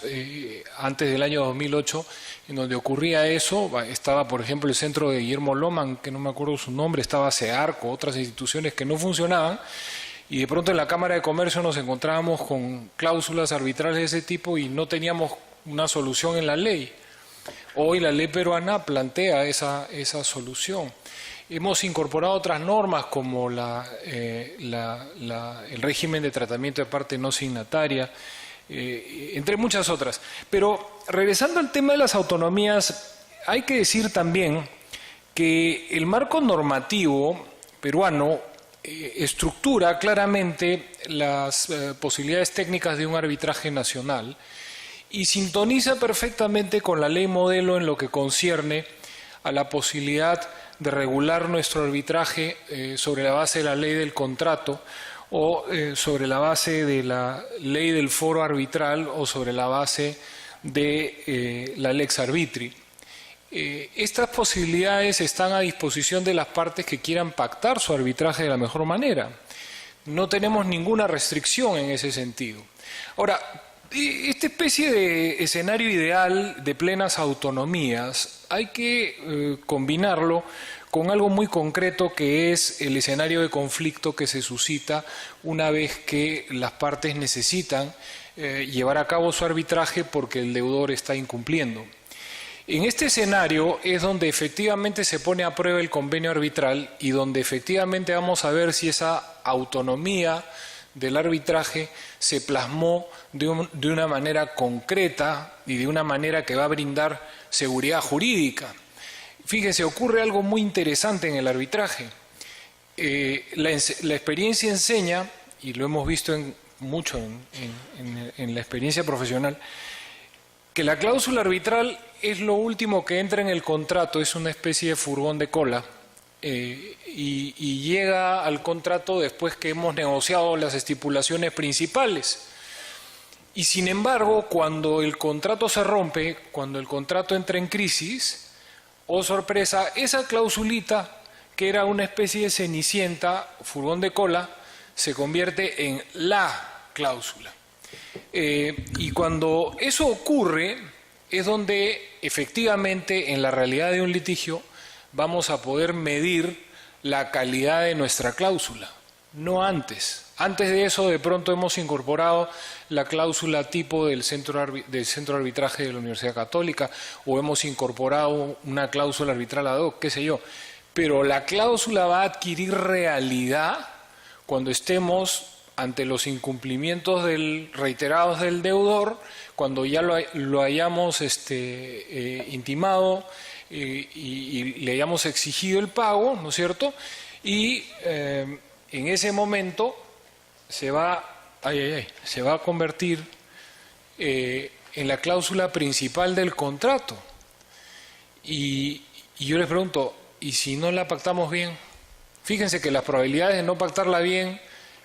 D: antes del año 2008 en donde ocurría eso. Estaba, por ejemplo, el centro de Guillermo Loman, que no me acuerdo su nombre, estaba CEARCO, otras instituciones que no funcionaban, y de pronto en la Cámara de Comercio nos encontrábamos con cláusulas arbitrales de ese tipo y no teníamos una solución en la ley. Hoy la ley peruana plantea esa solución. Hemos incorporado otras normas como el régimen de tratamiento de parte no signataria, entre muchas otras. Pero regresando al tema de las autonomías, hay que decir también que el marco normativo peruano estructura claramente las posibilidades técnicas de un arbitraje nacional y sintoniza perfectamente con la ley modelo en lo que concierne a la posibilidad de regular nuestro arbitraje sobre la base de la ley del contrato o sobre la base de la ley del foro arbitral o sobre la base de la lex arbitri. Estas posibilidades están a disposición de las partes que quieran pactar su arbitraje de la mejor manera. No tenemos ninguna restricción en ese sentido. Ahora, esta especie de escenario ideal de plenas autonomías hay que combinarlo con algo muy concreto que es el escenario de conflicto que se suscita una vez que las partes necesitan llevar a cabo su arbitraje porque el deudor está incumpliendo. En este escenario es donde efectivamente se pone a prueba el convenio arbitral y donde efectivamente vamos a ver si esa autonomía del arbitraje se plasmó de una manera concreta y de una manera que va a brindar seguridad jurídica. Fíjense, ocurre algo muy interesante en el arbitraje. La experiencia enseña, y lo hemos visto mucho en la experiencia profesional, que la cláusula arbitral es lo último que entra en el contrato, es una especie de furgón de cola y llega al contrato después que hemos negociado las estipulaciones principales. Y sin embargo, cuando el contrato se rompe, cuando el contrato entra en crisis, oh sorpresa, esa clausulita, que era una especie de cenicienta, furgón de cola, se convierte en la cláusula. Y cuando eso ocurre, es donde efectivamente en la realidad de un litigio vamos a poder medir la calidad de nuestra cláusula, no antes. Antes de eso, de pronto hemos incorporado la cláusula tipo del centro de arbitraje de la Universidad Católica, o hemos incorporado una cláusula arbitral ad hoc, qué sé yo. Pero la cláusula va a adquirir realidad cuando estemos ante los incumplimientos reiterados del deudor, cuando ya lo hayamos intimado y le hayamos exigido el pago, ¿no es cierto? Y en ese momento se va a convertir en la cláusula principal del contrato. Y yo les pregunto, ¿y si no la pactamos bien? Fíjense que las probabilidades de no pactarla bien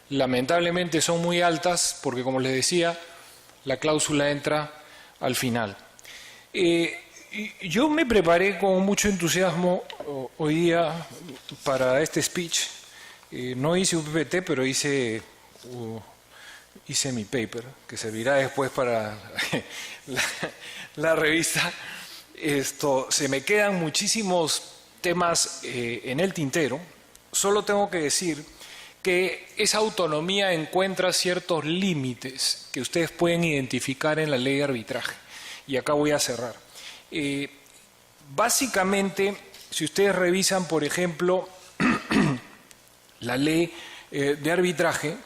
D: lamentablemente son muy altas porque, como les decía, la cláusula entra al final. Yo me preparé con mucho entusiasmo hoy día para este speech. No hice un PPT, pero hice mi paper, que servirá después para la revista. Se me quedan muchísimos temas en el tintero. Solo tengo que decir que esa autonomía encuentra ciertos límites que ustedes pueden identificar en la ley de arbitraje. Y acá voy a cerrar. Básicamente, si ustedes revisan, por ejemplo, la ley de arbitraje,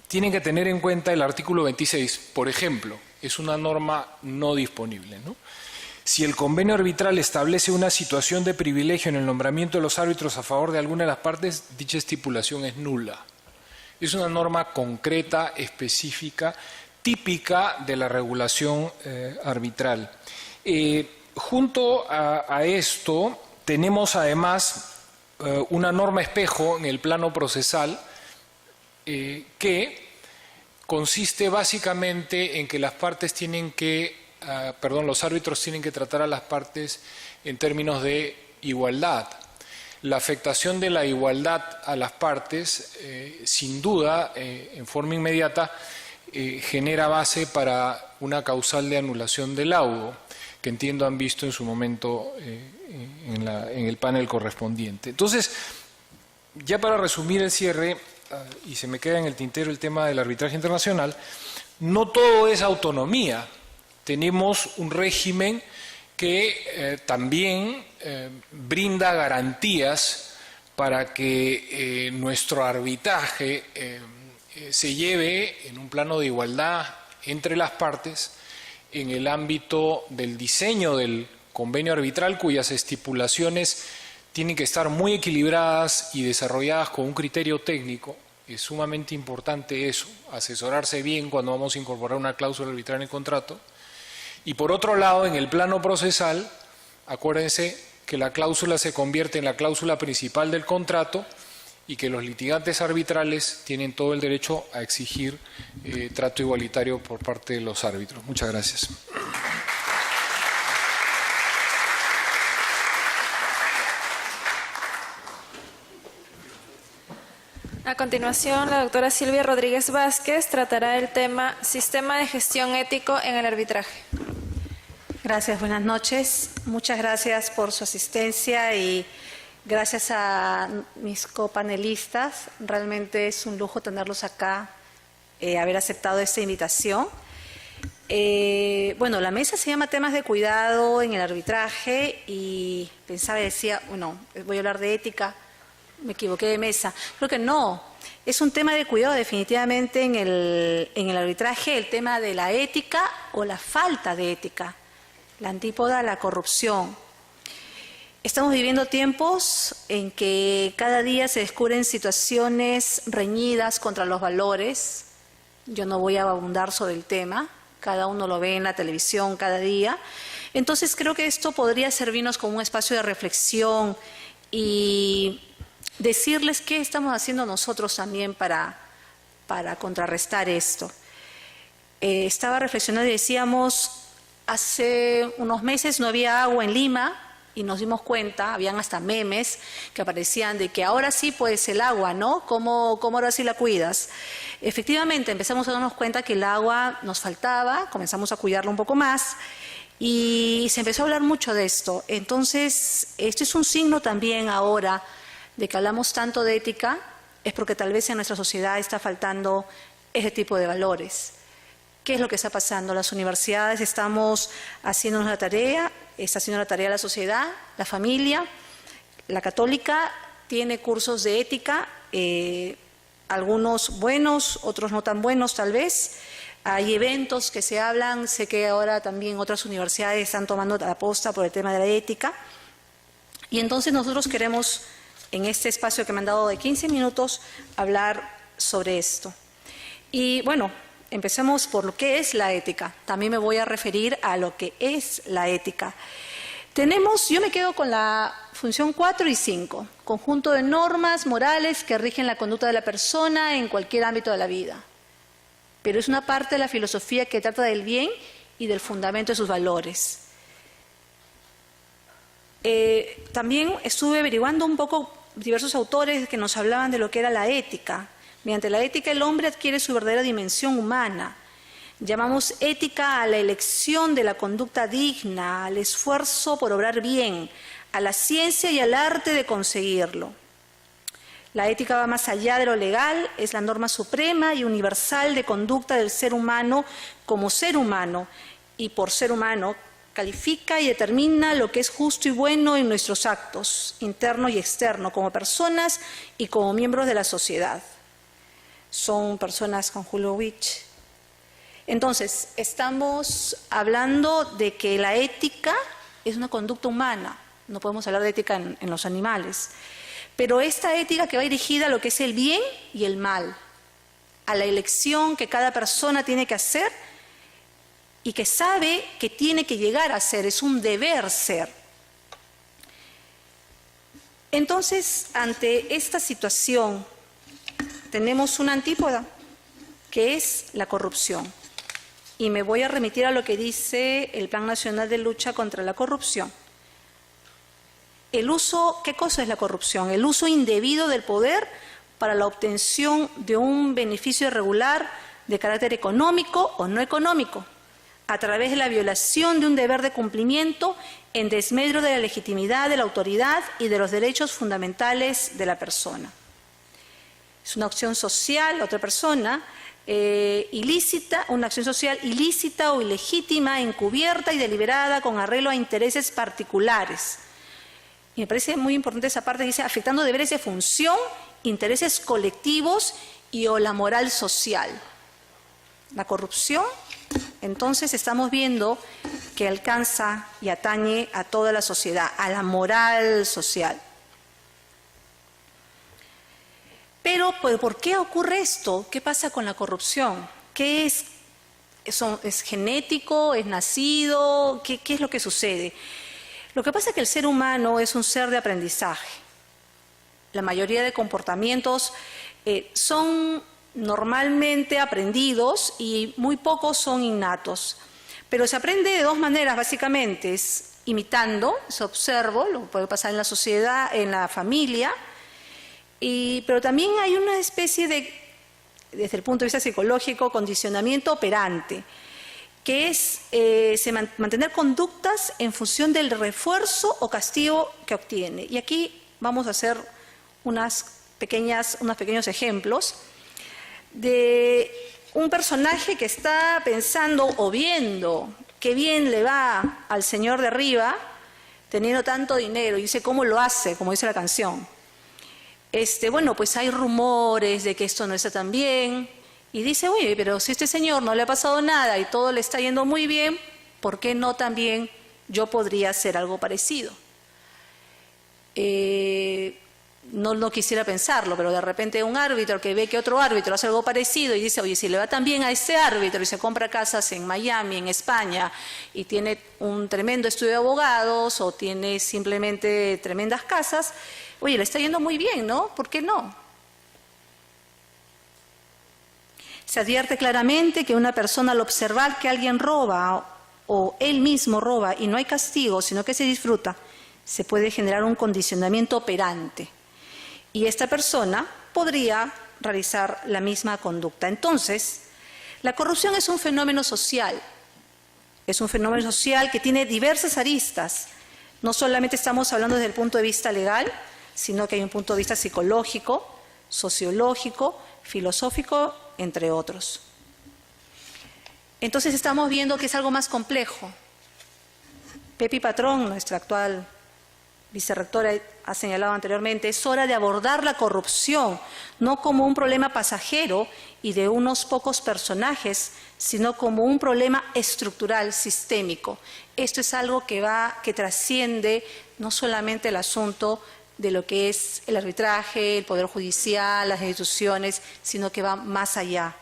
D: tienen que tener en cuenta el artículo 26, por ejemplo, es una norma no disponible, ¿no? Si el convenio arbitral establece una situación de privilegio en el nombramiento de los árbitros a favor de alguna de las partes, dicha estipulación es nula. Es una norma concreta, específica, típica de la regulación arbitral. Junto a esto, tenemos además una norma espejo en el plano procesal que consiste básicamente en que las partes tienen que los árbitros tienen que tratar a las partes en términos de igualdad. La afectación de la igualdad a las partes, sin duda, en forma inmediata, genera base para una causal de anulación del laudo, que entiendo han visto en su momento en el panel correspondiente. Entonces, ya para resumir el cierre, y se me queda en el tintero el tema del arbitraje internacional, no todo es autonomía. Tenemos un régimen que también brinda garantías para que nuestro arbitraje se lleve en un plano de igualdad entre las partes en el ámbito del diseño del convenio arbitral, cuyas estipulaciones tienen que estar muy equilibradas y desarrolladas con un criterio técnico. Es sumamente importante eso, asesorarse bien cuando vamos a incorporar una cláusula arbitral en el contrato. Y por otro lado, en el plano procesal, acuérdense que la cláusula se convierte en la cláusula principal del contrato y que los litigantes arbitrales tienen todo el derecho a exigir trato igualitario por parte de los árbitros. Muchas gracias.
A: A continuación, la doctora Silvia Rodríguez Vázquez tratará el tema Sistema de Gestión Ético en el Arbitraje.
E: Gracias, buenas noches. Muchas gracias por su asistencia y gracias a mis copanelistas. Realmente es un lujo tenerlos acá, haber aceptado esta invitación. Bueno, la mesa se llama Temas de Cuidado en el Arbitraje y pensaba y decía, bueno, voy a hablar de ética. Me equivoqué de mesa. Creo que no. Es un tema de cuidado definitivamente en el arbitraje, el tema de la ética o la falta de ética, la antípoda a la corrupción. Estamos viviendo tiempos en que cada día se descubren situaciones reñidas contra los valores. Yo no voy a abundar sobre el tema, cada uno lo ve en la televisión cada día. Entonces creo que esto podría servirnos como un espacio de reflexión y decirles qué estamos haciendo nosotros también para contrarrestar esto. Estaba reflexionando y decíamos, hace unos meses no había agua en Lima y nos dimos cuenta, habían hasta memes que aparecían de que ahora sí pues el agua, ¿no? ¿Cómo ahora sí la cuidas? Efectivamente empezamos a darnos cuenta que el agua nos faltaba, comenzamos a cuidarla un poco más y se empezó a hablar mucho de esto. Entonces, esto es un signo también ahora de que hablamos tanto de ética, es porque tal vez en nuestra sociedad está faltando ese tipo de valores. ¿Qué es lo que está pasando? Las universidades estamos haciendo la tarea, está haciendo la tarea la sociedad, la familia. La católica tiene cursos de ética, algunos buenos, otros no tan buenos tal vez. Hay eventos que se hablan, sé que ahora también otras universidades están tomando la posta por el tema de la ética. Y entonces nosotros queremos, en este espacio que me han dado de 15 minutos, hablar sobre esto. Y bueno, empecemos por lo que es la ética. También me voy a referir a lo que es la ética. Yo me quedo con la función 4 y 5, conjunto de normas morales que rigen la conducta de la persona en cualquier ámbito de la vida. Pero es una parte de la filosofía que trata del bien y del fundamento de sus valores. También estuve averiguando un poco diversos autores que nos hablaban de lo que era la ética. Mediante la ética el hombre adquiere su verdadera dimensión humana. Llamamos ética a la elección de la conducta digna, al esfuerzo por obrar bien, a la ciencia y al arte de conseguirlo. La ética va más allá de lo legal, es la norma suprema y universal de conducta del ser humano como ser humano, y por ser humano califica y determina lo que es justo y bueno en nuestros actos, interno y externo, como personas y como miembros de la sociedad. Son personas con Julio Witch. Entonces, estamos hablando de que la ética es una conducta humana, no podemos hablar de ética en los animales, pero esta ética que va dirigida a lo que es el bien y el mal, a la elección que cada persona tiene que hacer y que sabe que tiene que llegar a ser, es un deber ser. Entonces, ante esta situación, tenemos una antípoda, que es la corrupción. Y me voy a remitir a lo que dice el Plan Nacional de Lucha contra la Corrupción. ¿Qué cosa es la corrupción? El uso indebido del poder para la obtención de un beneficio irregular de carácter económico o no económico, a través de la violación de un deber de cumplimiento en desmedro de la legitimidad de la autoridad y de los derechos fundamentales de la persona. Es una acción social, otra persona, ilícita, una acción social ilícita o ilegítima, encubierta y deliberada con arreglo a intereses particulares. Y me parece muy importante esa parte que dice, afectando deberes de función, intereses colectivos y o la moral social. La corrupción, entonces estamos viendo que alcanza y atañe a toda la sociedad, a la moral social. Pero, ¿por qué ocurre esto? ¿Qué pasa con la corrupción? ¿Qué es? ¿Es genético? ¿Es nacido? ¿Qué es lo que sucede? Lo que pasa es que el ser humano es un ser de aprendizaje. La mayoría de comportamientos son normalmente aprendidos y muy pocos son innatos. Pero se aprende de dos maneras, básicamente. Es imitando, se observa, lo puede pasar en la sociedad, en la familia. Pero también hay una especie de, desde el punto de vista psicológico, condicionamiento operante, que es mantener conductas en función del refuerzo o castigo que obtiene. Y aquí vamos a hacer unos pequeños ejemplos de un personaje que está pensando o viendo qué bien le va al señor de arriba, teniendo tanto dinero, y dice cómo lo hace, como dice la canción. Bueno, pues hay rumores de que esto no está tan bien, y dice, oye, pero si a este señor no le ha pasado nada y todo le está yendo muy bien, ¿por qué no también yo podría hacer algo parecido? no quisiera pensarlo, pero de repente un árbitro que ve que otro árbitro hace algo parecido y dice, oye, si le va tan bien a ese árbitro y se compra casas en Miami, en España, y tiene un tremendo estudio de abogados o tiene simplemente tremendas casas, oye, le está yendo muy bien, ¿no? ¿Por qué no? Se advierte claramente que una persona al observar que alguien roba o él mismo roba y no hay castigo, sino que se disfruta, se puede generar un condicionamiento operante. Y esta persona podría realizar la misma conducta. Entonces, la corrupción es un fenómeno social. Es un fenómeno social que tiene diversas aristas. No solamente estamos hablando desde el punto de vista legal, sino que hay un punto de vista psicológico, sociológico, filosófico, entre otros. Entonces estamos viendo que es algo más complejo. Pepi Patrón, nuestra actual vicerrectora, ha señalado anteriormente, es hora de abordar la corrupción, no como un problema pasajero y de unos pocos personajes, sino como un problema estructural, sistémico. Esto es algo que trasciende no solamente el asunto de lo que es el arbitraje, el Poder Judicial, las instituciones, sino que va más allá.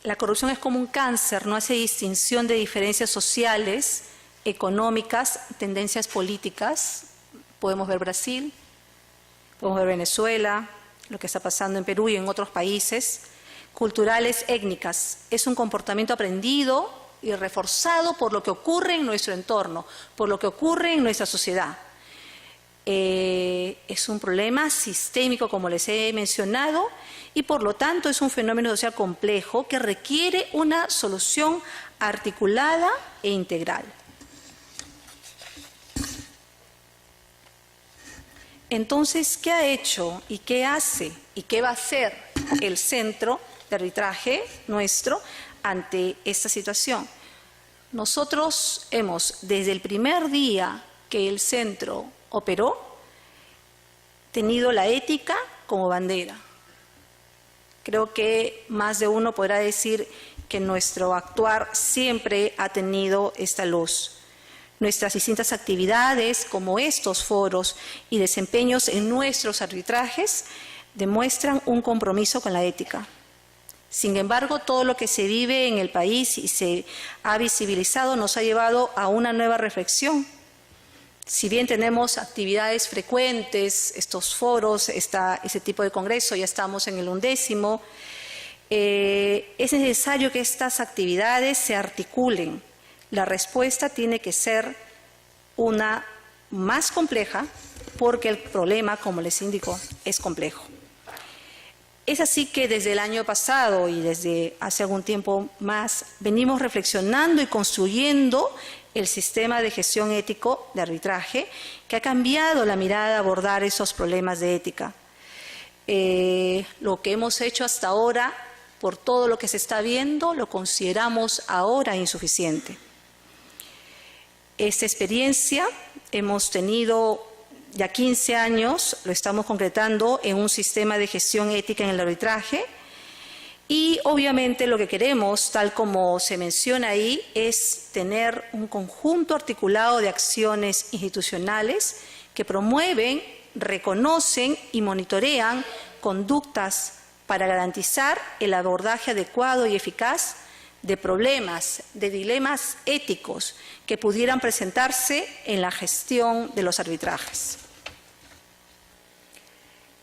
E: La corrupción es como un cáncer, no hace distinción de diferencias sociales, económicas, tendencias políticas. Podemos ver Brasil, podemos ver Venezuela, lo que está pasando en Perú y en otros países, culturales, étnicas. Es un comportamiento aprendido y reforzado por lo que ocurre en nuestro entorno, por lo que ocurre en nuestra sociedad. Es un problema sistémico, como les he mencionado, y por lo tanto es un fenómeno social complejo que requiere una solución articulada e integral. Entonces, ¿qué ha hecho y qué hace y qué va a hacer el centro de arbitraje nuestro ante esta situación? Nosotros hemos, desde el primer día que el centro operó, tenido la ética como bandera. Creo que más de uno podrá decir que nuestro actuar siempre ha tenido esta luz. Nuestras distintas actividades, como estos foros y desempeños en nuestros arbitrajes, demuestran un compromiso con la ética. Sin embargo, todo lo que se vive en el país y se ha visibilizado nos ha llevado a una nueva reflexión. Si bien tenemos actividades frecuentes, estos foros, ese tipo de congreso, ya estamos en el 11º, es necesario que estas actividades se articulen. La respuesta tiene que ser una más compleja porque el problema, como les indico, es complejo. Es así que desde el año pasado y desde hace algún tiempo más venimos reflexionando y construyendo el sistema de gestión ético de arbitraje que ha cambiado la mirada de abordar esos problemas de ética. Lo que hemos hecho hasta ahora, por todo lo que se está viendo, lo consideramos ahora insuficiente. Esta experiencia hemos tenido ya 15 años, lo estamos concretando en un sistema de gestión ética en el arbitraje y obviamente lo que queremos, tal como se menciona ahí, es tener un conjunto articulado de acciones institucionales que promueven, reconocen y monitorean conductas para garantizar el abordaje adecuado y eficaz de problemas, de dilemas éticos que pudieran presentarse en la gestión de los arbitrajes.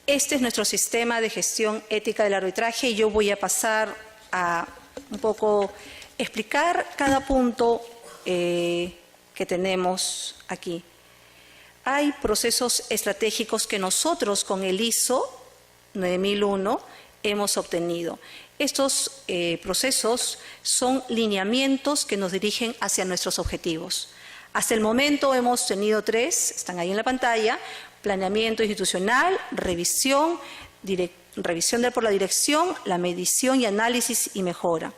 E: Este es nuestro sistema de gestión ética del arbitraje y yo voy a pasar a un poco explicar cada punto que tenemos aquí. Hay procesos estratégicos que nosotros con el ISO 9001 hemos obtenido. Estos procesos son lineamientos que nos dirigen hacia nuestros objetivos. Hasta el momento hemos tenido 3, están ahí en la pantalla: planeamiento institucional, revisión por la dirección, la medición y análisis y mejora.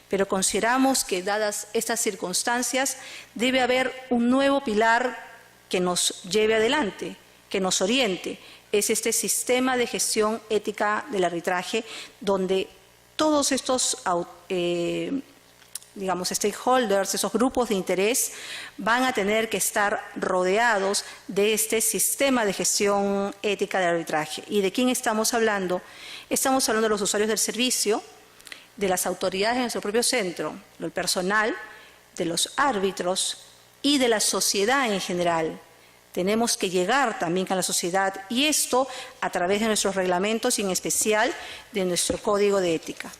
E: Pero consideramos que, dadas estas circunstancias, debe haber un nuevo pilar que nos lleve adelante, que nos oriente. Es este sistema de gestión ética del arbitraje, donde todos estos digamos, stakeholders, esos grupos de interés, van a tener que estar rodeados de este sistema de gestión ética del arbitraje. ¿Y de quién estamos hablando? Estamos hablando de los usuarios del servicio, de las autoridades en nuestro propio centro, del personal, de los árbitros y de la sociedad en general. Tenemos que llegar también a la sociedad y esto a través de nuestros reglamentos y en especial de nuestro código de ética.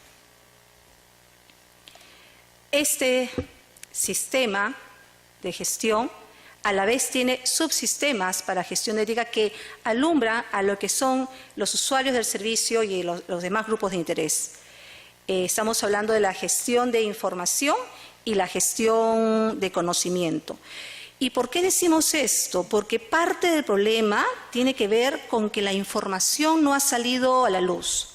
E: Este sistema de gestión a la vez tiene subsistemas para gestión de ética que alumbran a lo que son los usuarios del servicio y los demás grupos de interés. Estamos hablando de la gestión de información y la gestión de conocimiento. ¿Y por qué decimos esto? Porque parte del problema tiene que ver con que la información no ha salido a la luz.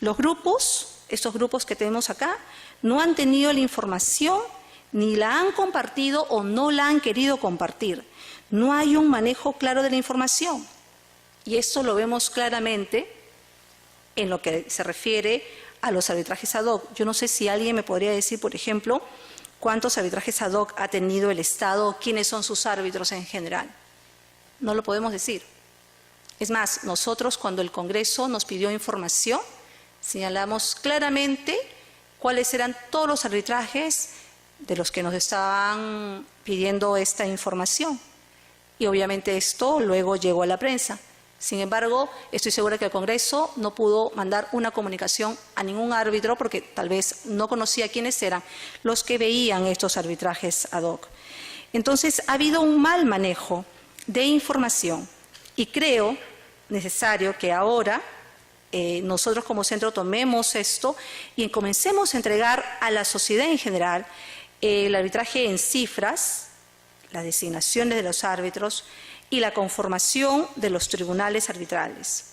E: Los grupos, estos grupos que tenemos acá, no han tenido la información, ni la han compartido o no la han querido compartir. No hay un manejo claro de la información. Y esto lo vemos claramente en lo que se refiere a los arbitrajes ad hoc. Yo no sé si alguien me podría decir, por ejemplo, ¿cuántos arbitrajes ad hoc ha tenido el Estado? ¿Quiénes son sus árbitros en general? No lo podemos decir. Es más, nosotros cuando el Congreso nos pidió información, señalamos claramente cuáles eran todos los arbitrajes de los que nos estaban pidiendo esta información. Y obviamente esto luego llegó a la prensa. Sin embargo, estoy segura que el Congreso no pudo mandar una comunicación a ningún árbitro porque tal vez no conocía quiénes eran los que veían estos arbitrajes ad hoc. Entonces, ha habido un mal manejo de información y creo necesario que ahora nosotros como centro tomemos esto y comencemos a entregar a la sociedad en general el arbitraje en cifras, las designaciones de los árbitros y la conformación de los tribunales arbitrales.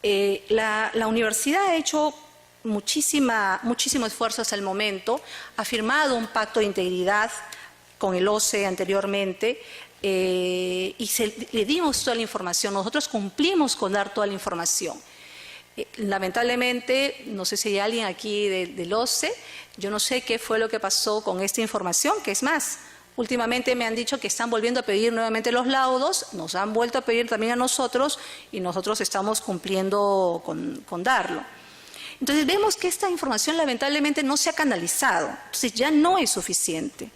E: La universidad ha hecho muchísimo esfuerzo hasta el momento, ha firmado un pacto de integridad con el OCE anteriormente y le dimos toda la información, nosotros cumplimos con dar toda la información. Lamentablemente, no sé si hay alguien aquí del OCE, yo no sé qué fue lo que pasó con esta información, que es más, últimamente me han dicho que están volviendo a pedir nuevamente los laudos, nos han vuelto a pedir también a nosotros y nosotros estamos cumpliendo con darlo. Entonces vemos que esta información lamentablemente no se ha canalizado, entonces ya no es suficiente.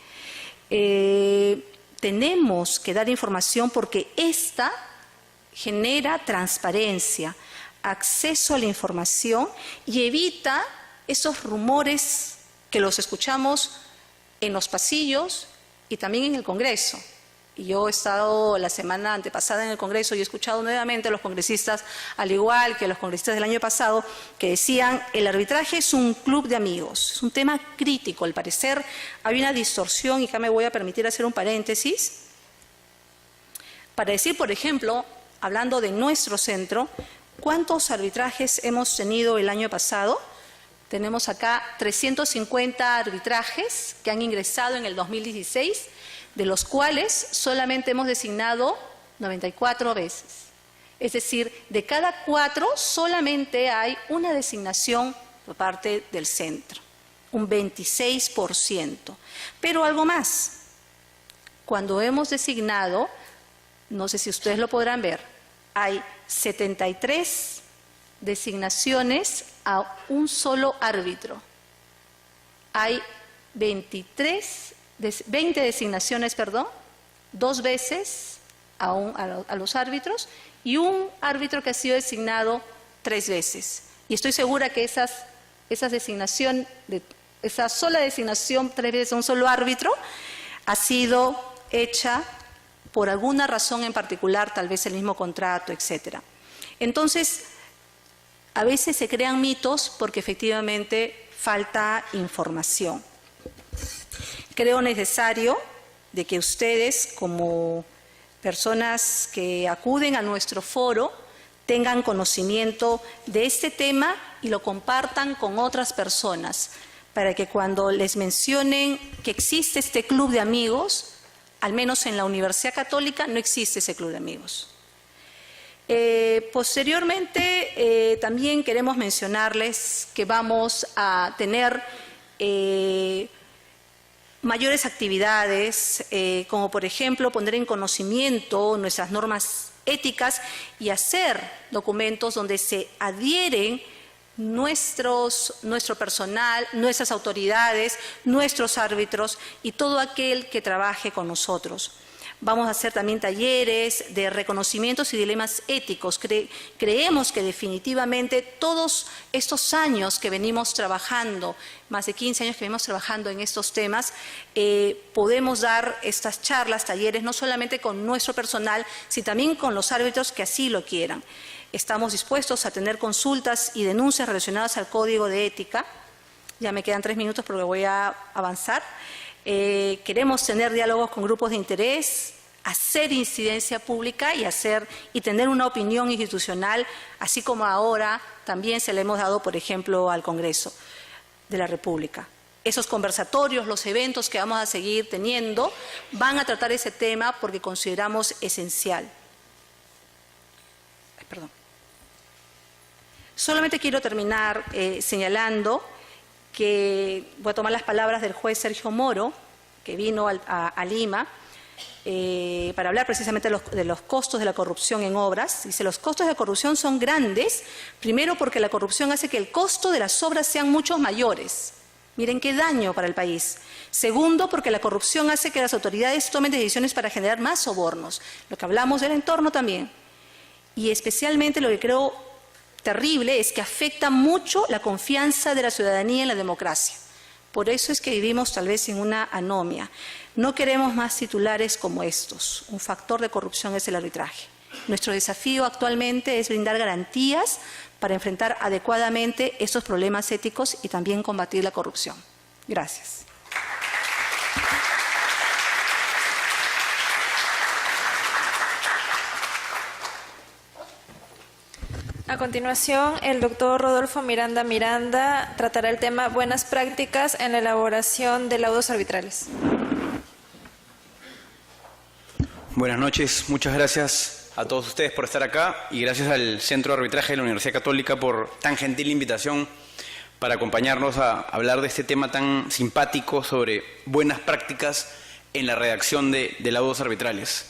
E: Tenemos que dar información porque esta genera transparencia, acceso a la información y evita esos rumores que los escuchamos en los pasillos y también en el Congreso. Y yo he estado la semana antepasada en el Congreso y he escuchado nuevamente a los congresistas, al igual que a los congresistas del año pasado, que decían el arbitraje es un club de amigos, es un tema crítico. Al parecer hay una distorsión y acá me voy a permitir hacer un paréntesis para decir, por ejemplo, hablando de nuestro centro, ¿cuántos arbitrajes hemos tenido el año pasado? Tenemos acá 350 arbitrajes que han ingresado en el 2016, de los cuales solamente hemos designado 94 veces. Es decir, de cada 4 solamente hay una designación por parte del centro, un 26%. Pero algo más, cuando hemos designado, no sé si ustedes lo podrán ver, hay 73 designaciones a un solo árbitro. Hay 20 designaciones, 2 veces a los árbitros y un árbitro que ha sido designado 3 veces. Y estoy segura que esa sola designación 3 veces a un solo árbitro ha sido hecha por alguna razón en particular, tal vez el mismo contrato, etc. Entonces, a veces se crean mitos porque efectivamente falta información. Creo necesario de que ustedes, como personas que acuden a nuestro foro, tengan conocimiento de este tema y lo compartan con otras personas, para que cuando les mencionen que existe este club de amigos, al menos en la Universidad Católica no existe ese club de amigos. Posteriormente, también queremos mencionarles que vamos a tener mayores actividades, como por ejemplo poner en conocimiento nuestras normas éticas y hacer documentos donde se adhieren nuestro personal, nuestras autoridades, nuestros árbitros y todo aquel que trabaje con nosotros. Vamos a hacer también talleres de reconocimientos y dilemas éticos. Creemos que definitivamente todos estos años que venimos trabajando, más de 15 años que venimos trabajando en estos temas, podemos dar estas charlas, talleres, no solamente con nuestro personal, sino también con los árbitros que así lo quieran. Estamos dispuestos a tener consultas y denuncias relacionadas al Código de Ética. Ya me quedan 3 minutos porque voy a avanzar. Queremos tener diálogos con grupos de interés, hacer incidencia pública y tener una opinión institucional, así como ahora también se le hemos dado, por ejemplo, al Congreso de la República. Esos conversatorios, los eventos que vamos a seguir teniendo, van a tratar ese tema porque consideramos esencial. Perdón. Solamente quiero terminar señalando que voy a tomar las palabras del juez Sergio Moro, que vino a Lima, para hablar precisamente de los costos de la corrupción en obras. Dice, los costos de la corrupción son grandes, primero porque la corrupción hace que el costo de las obras sean mucho mayores. Miren qué daño para el país. Segundo, porque la corrupción hace que las autoridades tomen decisiones para generar más sobornos. Lo que hablamos del entorno también. Y especialmente lo que creo terrible es que afecta mucho la confianza de la ciudadanía en la democracia. Por eso es que vivimos tal vez en una anomia. No queremos más titulares como estos. Un factor de corrupción es el arbitraje. Nuestro desafío actualmente es brindar garantías para enfrentar adecuadamente estos problemas éticos y también combatir la corrupción. Gracias.
A: A continuación, el doctor Rodolfo Miranda Miranda tratará el tema buenas prácticas en la elaboración de laudos arbitrales.
F: Buenas noches, muchas gracias a todos ustedes por estar acá y gracias al Centro de Arbitraje de la Universidad Católica por tan gentil invitación para acompañarnos a hablar de este tema tan simpático sobre buenas prácticas en la redacción de laudos arbitrales.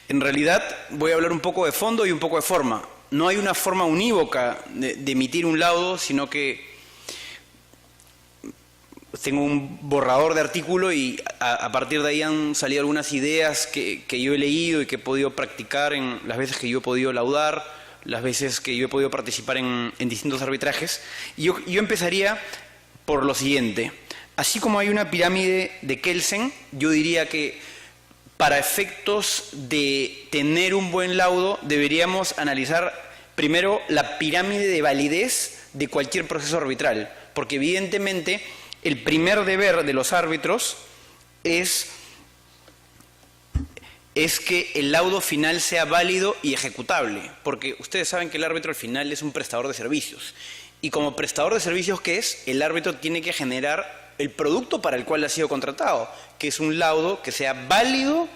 F: En realidad voy a hablar un poco de fondo y un poco de forma. No hay una forma unívoca de emitir un laudo, sino que tengo un borrador de artículo y a partir de ahí han salido algunas ideas que yo he leído y que he podido practicar en las veces que yo he podido laudar, las veces que yo he podido participar en distintos arbitrajes. Y yo empezaría por lo siguiente. Así como hay una pirámide de Kelsen, yo diría que para efectos de tener un buen laudo, deberíamos analizar primero la pirámide de validez de cualquier proceso arbitral, porque evidentemente el primer deber de los árbitros es que el laudo final sea válido y ejecutable, porque ustedes saben que el árbitro al final es un prestador de servicios, y como prestador de servicios que es, el árbitro tiene que generar el producto para el cual ha sido contratado, que es un laudo que sea válido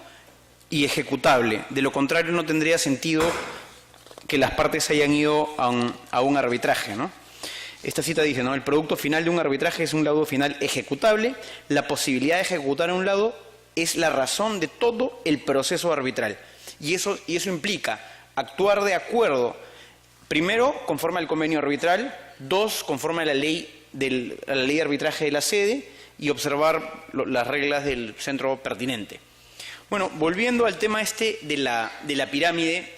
F: y ejecutable. De lo contrario no tendría sentido que las partes hayan ido a un arbitraje, ¿no? Esta cita dice, ¿no? El producto final de un arbitraje es un laudo final ejecutable. La posibilidad de ejecutar un laudo es la razón de todo el proceso arbitral. Y eso implica actuar de acuerdo, primero, conforme al convenio arbitral, 2, conforme a la ley de arbitraje de la sede y observar las reglas del centro pertinente. Bueno, volviendo al tema de la pirámide,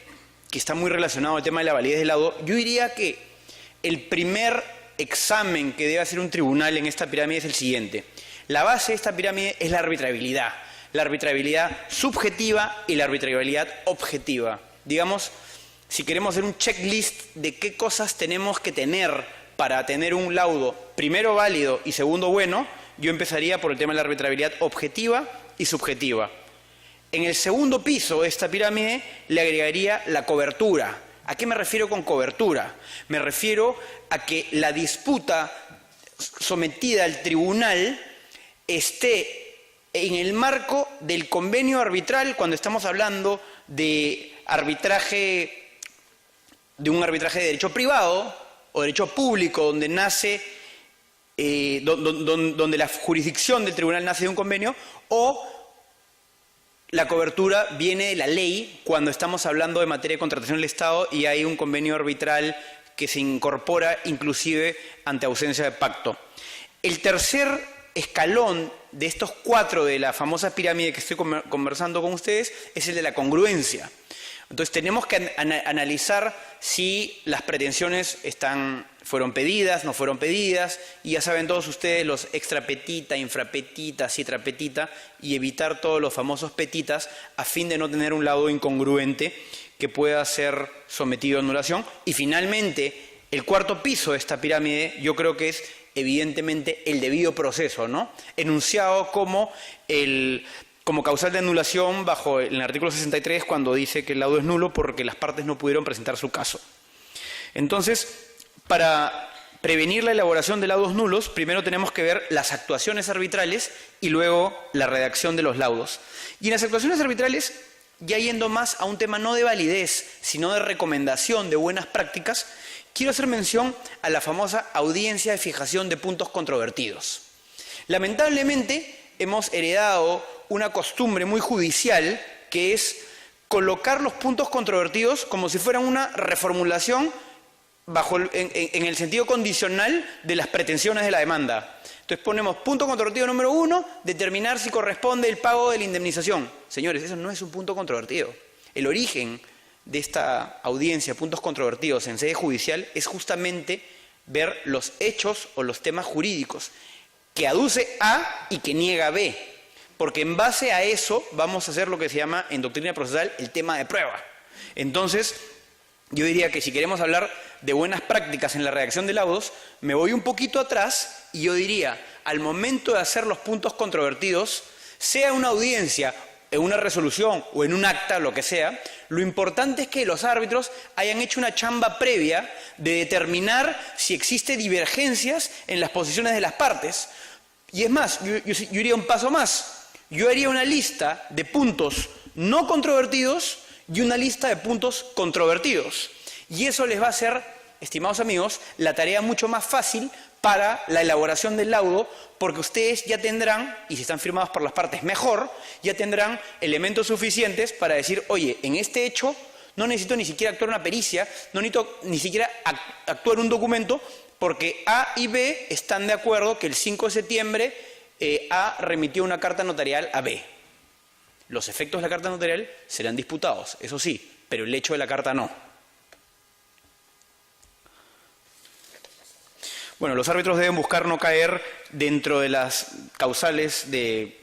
F: que está muy relacionado al tema de la validez del laudo, yo diría que el primer examen que debe hacer un tribunal en esta pirámide es el siguiente. La base de esta pirámide es la arbitrabilidad subjetiva y la arbitrabilidad objetiva. Digamos, si queremos hacer un checklist de qué cosas tenemos que tener para tener un laudo primero válido y segundo bueno, yo empezaría por el tema de la arbitrabilidad objetiva y subjetiva. En el segundo piso de esta pirámide le agregaría la cobertura. ¿A qué me refiero con cobertura? Me refiero a que la disputa sometida al tribunal esté en el marco del convenio arbitral cuando estamos hablando de arbitraje, de un arbitraje de derecho privado o derecho público, donde nace donde la jurisdicción del tribunal nace de un convenio, o la cobertura viene de la ley cuando estamos hablando de materia de contratación del Estado y hay un convenio arbitral que se incorpora inclusive ante ausencia de pacto. El tercer escalón de estos 4 de la famosa pirámide que estoy conversando con ustedes es el de la congruencia. Entonces tenemos que analizar si las pretensiones fueron pedidas, no fueron pedidas, y ya saben todos ustedes los extrapetita, infrapetita, citrapetita, y evitar todos los famosos petitas a fin de no tener un laudo incongruente que pueda ser sometido a anulación. Y finalmente, el cuarto piso de esta pirámide yo creo que es evidentemente el debido proceso, ¿no? Enunciado como causal de anulación bajo el artículo 63 cuando dice que el laudo es nulo porque las partes no pudieron presentar su caso. Entonces, para prevenir la elaboración de laudos nulos, primero tenemos que ver las actuaciones arbitrales y luego la redacción de los laudos. Y en las actuaciones arbitrales, ya yendo más a un tema no de validez, sino de recomendación de buenas prácticas, quiero hacer mención a la famosa audiencia de fijación de puntos controvertidos. Lamentablemente, hemos heredado una costumbre muy judicial que es colocar los puntos controvertidos como si fueran una reformulación en el sentido condicional de las pretensiones de la demanda. Entonces ponemos punto controvertido número 1, determinar si corresponde el pago de la indemnización. Señores, eso no es un punto controvertido. El origen de esta audiencia, puntos controvertidos en sede judicial, es justamente ver los hechos o los temas jurídicos que aduce A y que niega B. Porque en base a eso vamos a hacer lo que se llama en doctrina procesal el tema de prueba. Entonces, yo diría que si queremos hablar de buenas prácticas en la redacción de laudos, me voy un poquito atrás y yo diría, al momento de hacer los puntos controvertidos, sea una audiencia, en una resolución o en un acta, lo que sea, lo importante es que los árbitros hayan hecho una chamba previa de determinar si existen divergencias en las posiciones de las partes. Y es más, yo iría un paso más. Yo haría una lista de puntos no controvertidos y una lista de puntos controvertidos. Y eso les va a hacer, estimados amigos, la tarea mucho más fácil para la elaboración del laudo, porque ustedes ya tendrán, y si están firmados por las partes mejor, ya tendrán elementos suficientes para decir, oye, en este hecho no necesito ni siquiera actuar una pericia, no necesito ni siquiera actuar un documento, porque A y B están de acuerdo que el 5 de septiembre A remitió una carta notarial a B. Los efectos de la carta notarial serán disputados, eso sí, pero el hecho de la carta no. Bueno, los árbitros deben buscar no caer dentro de las causales de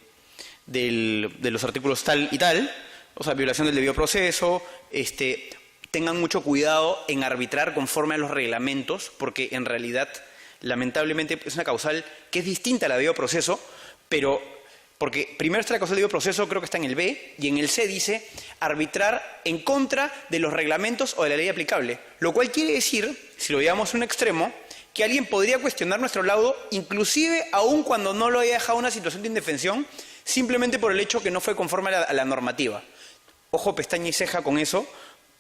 F: los artículos tal y tal, o sea, violación del debido proceso, tengan mucho cuidado en arbitrar conforme a los reglamentos, porque en realidad, lamentablemente, es una causal que es distinta a la de debido proceso, pero porque primero está la causal de debido proceso, creo que está en el B, y en el C dice arbitrar en contra de los reglamentos o de la ley aplicable, lo cual quiere decir, si lo llevamos a un extremo, que alguien podría cuestionar nuestro laudo, inclusive aun cuando no lo haya dejado una situación de indefensión, simplemente por el hecho que no fue conforme a la normativa. Ojo, pestaña y ceja con eso,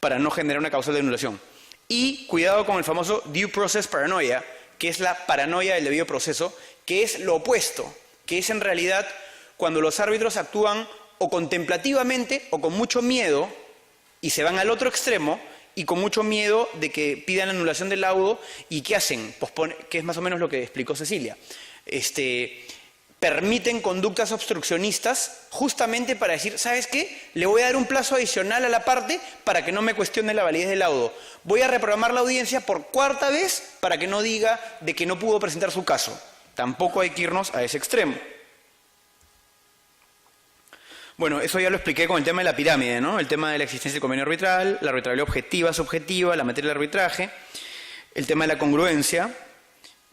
F: para no generar una causal de anulación. Y cuidado con el famoso due process paranoia, que es la paranoia del debido proceso, que es lo opuesto, que es en realidad cuando los árbitros actúan o contemplativamente o con mucho miedo y se van al otro extremo y con mucho miedo de que pidan la anulación del laudo. ¿Y qué hacen? Que es más o menos lo que explicó Cecilia. Permiten conductas obstruccionistas justamente para decir, ¿sabes qué? Le voy a dar un plazo adicional a la parte para que no me cuestione la validez del laudo. Voy a reprogramar la audiencia por 4ª vez para que no diga de que no pudo presentar su caso. Tampoco hay que irnos a ese extremo. Bueno, eso ya lo expliqué con el tema de la pirámide, ¿no? El tema de la existencia del convenio arbitral, la arbitrabilidad objetiva, subjetiva, la materia del arbitraje, el tema de la congruencia.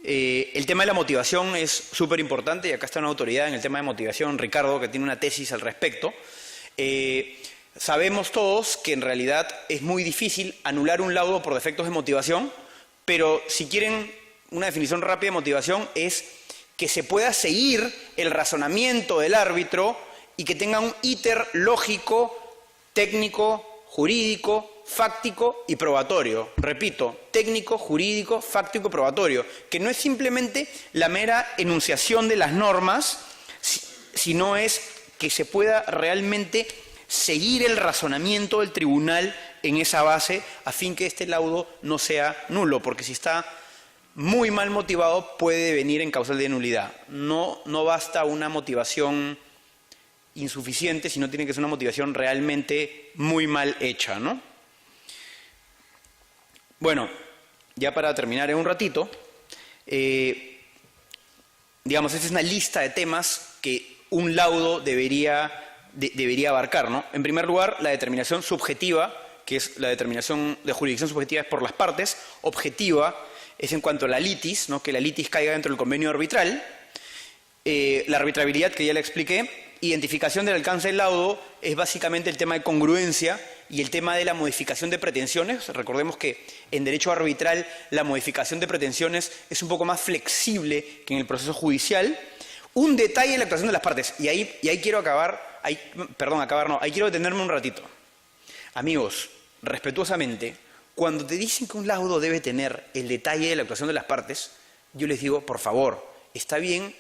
F: El tema de la motivación es súper importante y acá está una autoridad en el tema de motivación, Ricardo, que tiene una tesis al respecto. Sabemos todos que en realidad es muy difícil anular un laudo por defectos de motivación, pero si quieren una definición rápida de motivación es que se pueda seguir el razonamiento del árbitro y que tenga un íter lógico, técnico, jurídico, fáctico y probatorio. Repito, técnico, jurídico, fáctico y probatorio, que no es simplemente la mera enunciación de las normas, sino es que se pueda realmente seguir el razonamiento del tribunal en esa base a fin que este laudo no sea nulo, porque si está muy mal motivado puede venir en causal de nulidad. No basta una motivación insuficiente, sino tiene que ser una motivación realmente muy mal hecha, ¿no? Bueno, ya para terminar en un ratito, digamos, esta es una lista de temas que un laudo debería abarcar, ¿no? En primer lugar, la determinación subjetiva, que es la determinación de jurisdicción subjetiva es por las partes. Objetiva es en cuanto a la litis, ¿no? Que la litis caiga dentro del convenio arbitral. La arbitrabilidad, que ya le expliqué. Identificación del alcance del laudo es básicamente el tema de congruencia y el tema de la modificación de pretensiones. Recordemos que en derecho arbitral la modificación de pretensiones es un poco más flexible que en el proceso judicial. Un detalle en la actuación de las partes, y ahí quiero ahí quiero detenerme un ratito. Amigos, respetuosamente, cuando te dicen que un laudo debe tener el detalle de la actuación de las partes, yo les digo, por favor, está bien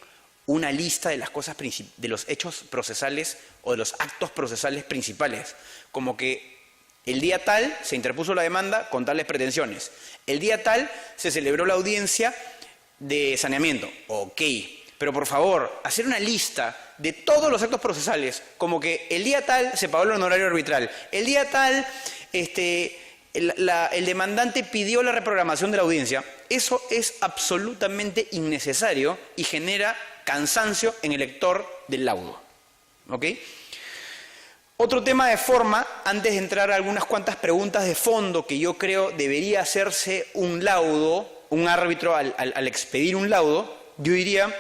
F: una lista de las cosas de los hechos procesales o de los actos procesales principales, como que el día tal se interpuso la demanda con tales pretensiones, el día tal se celebró la audiencia de saneamiento, ok, pero por favor, hacer una lista de todos los actos procesales, como que el día tal se pagó el honorario arbitral, el día tal el demandante pidió la reprogramación de la audiencia, eso es absolutamente innecesario y genera cansancio en el lector del laudo. ¿Ok? Otro tema de forma, antes de entrar a algunas cuantas preguntas de fondo que yo creo debería hacerse un laudo, un árbitro al expedir un laudo, yo diría,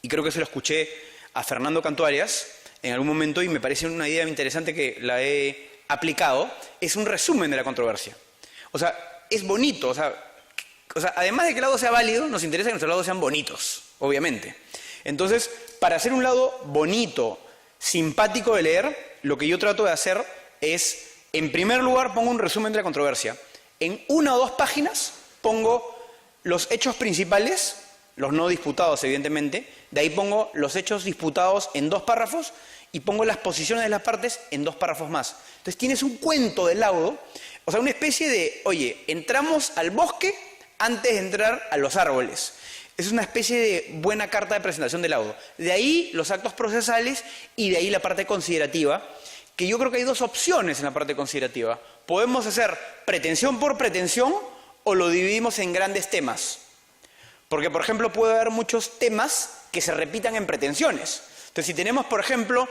F: y creo que se lo escuché a Fernando Cantuarias en algún momento y me parece una idea interesante que la he aplicado, es un resumen de la controversia. O sea, es bonito, o sea, además de que el laudo sea válido, nos interesa que nuestros laudos sean bonitos, obviamente. Entonces, para hacer un laudo bonito, simpático de leer, lo que yo trato de hacer es, en primer lugar, pongo un resumen de la controversia. En 1 o 2 páginas pongo los hechos principales, los no disputados, evidentemente, de ahí pongo los hechos disputados en 2 párrafos y pongo las posiciones de las partes en 2 párrafos más. Entonces tienes un cuento del laudo, o sea, una especie de, oye, entramos al bosque antes de entrar a los árboles. Es una especie de buena carta de presentación del laudo. De ahí los actos procesales y de ahí la parte considerativa, que yo creo que hay 2 opciones en la parte considerativa. Podemos hacer pretensión por pretensión o lo dividimos en grandes temas. Porque, por ejemplo, puede haber muchos temas que se repitan en pretensiones. Entonces, si tenemos, por ejemplo,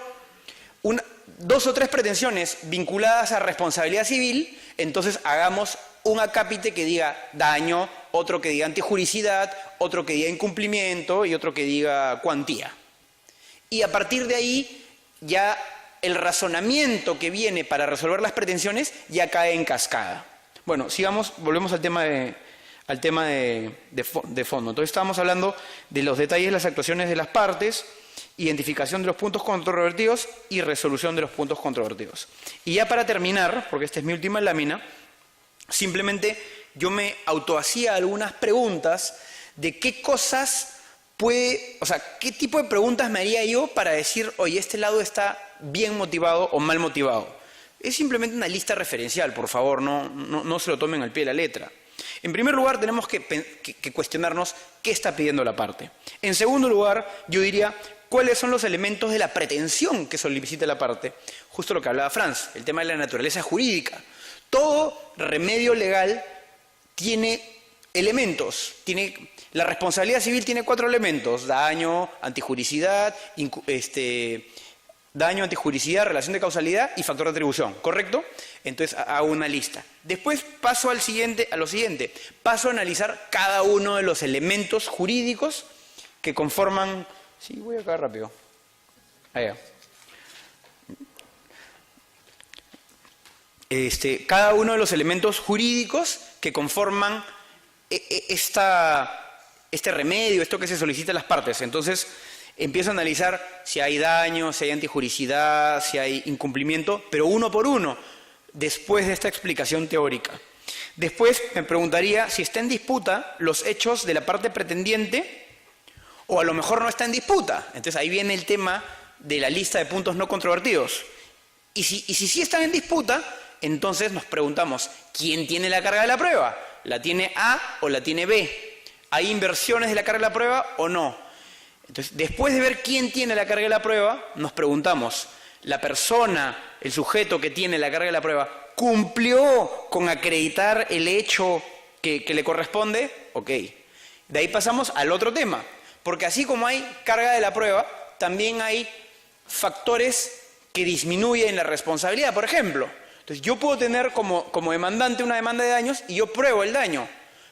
F: 2 o 3 pretensiones vinculadas a responsabilidad civil, entonces hagamos un acápite que diga daño, otro que diga antijuricidad, otro que diga incumplimiento y otro que diga cuantía. Y a partir de ahí, ya el razonamiento que viene para resolver las pretensiones ya cae en cascada. Bueno, sigamos, volvemos al tema de fondo. Entonces estábamos hablando de los detalles de las actuaciones de las partes, identificación de los puntos controvertidos y resolución de los puntos controvertidos. Y ya para terminar, porque esta es mi última lámina, simplemente yo me autohacía algunas preguntas de qué cosas qué tipo de preguntas me haría yo para decir, oye, este lado está bien motivado o mal motivado. Es simplemente una lista referencial, por favor, no se lo tomen al pie de la letra. En primer lugar, tenemos que cuestionarnos qué está pidiendo la parte. En segundo lugar, yo diría, ¿cuáles son los elementos de la pretensión que solicita la parte? Justo lo que hablaba Franz, el tema de la naturaleza jurídica. Todo remedio legal tiene elementos. La responsabilidad civil tiene 4 elementos: daño, antijuricidad, relación de causalidad y factor de atribución, ¿correcto? Entonces hago una lista. Después paso a lo siguiente. Paso a analizar cada uno de los elementos jurídicos que conforman... Sí, voy acá rápido. Allá. Cada uno de los elementos jurídicos que conforman este remedio, esto que se solicita a las partes. Entonces empiezo a analizar si hay daño, si hay antijuricidad, si hay incumplimiento, pero uno por uno. después de esta explicación teórica. Después me preguntaría si está en disputa los hechos de la parte pretendiente o a lo mejor no está en disputa. Entonces ahí viene el tema de la lista de puntos no controvertidos. Y si sí están en disputa, entonces nos preguntamos, ¿quién tiene la carga de la prueba? ¿La tiene A o la tiene B? ¿Hay inversiones de la carga de la prueba o no? Entonces, después de ver quién tiene la carga de la prueba, nos preguntamos, ¿la persona, el sujeto que tiene la carga de la prueba, cumplió con acreditar el hecho que le corresponde? Ok. De ahí pasamos al otro tema, porque así como hay carga de la prueba, también hay factores que disminuyen la responsabilidad. Por ejemplo, entonces yo puedo tener como demandante una demanda de daños y yo pruebo el daño,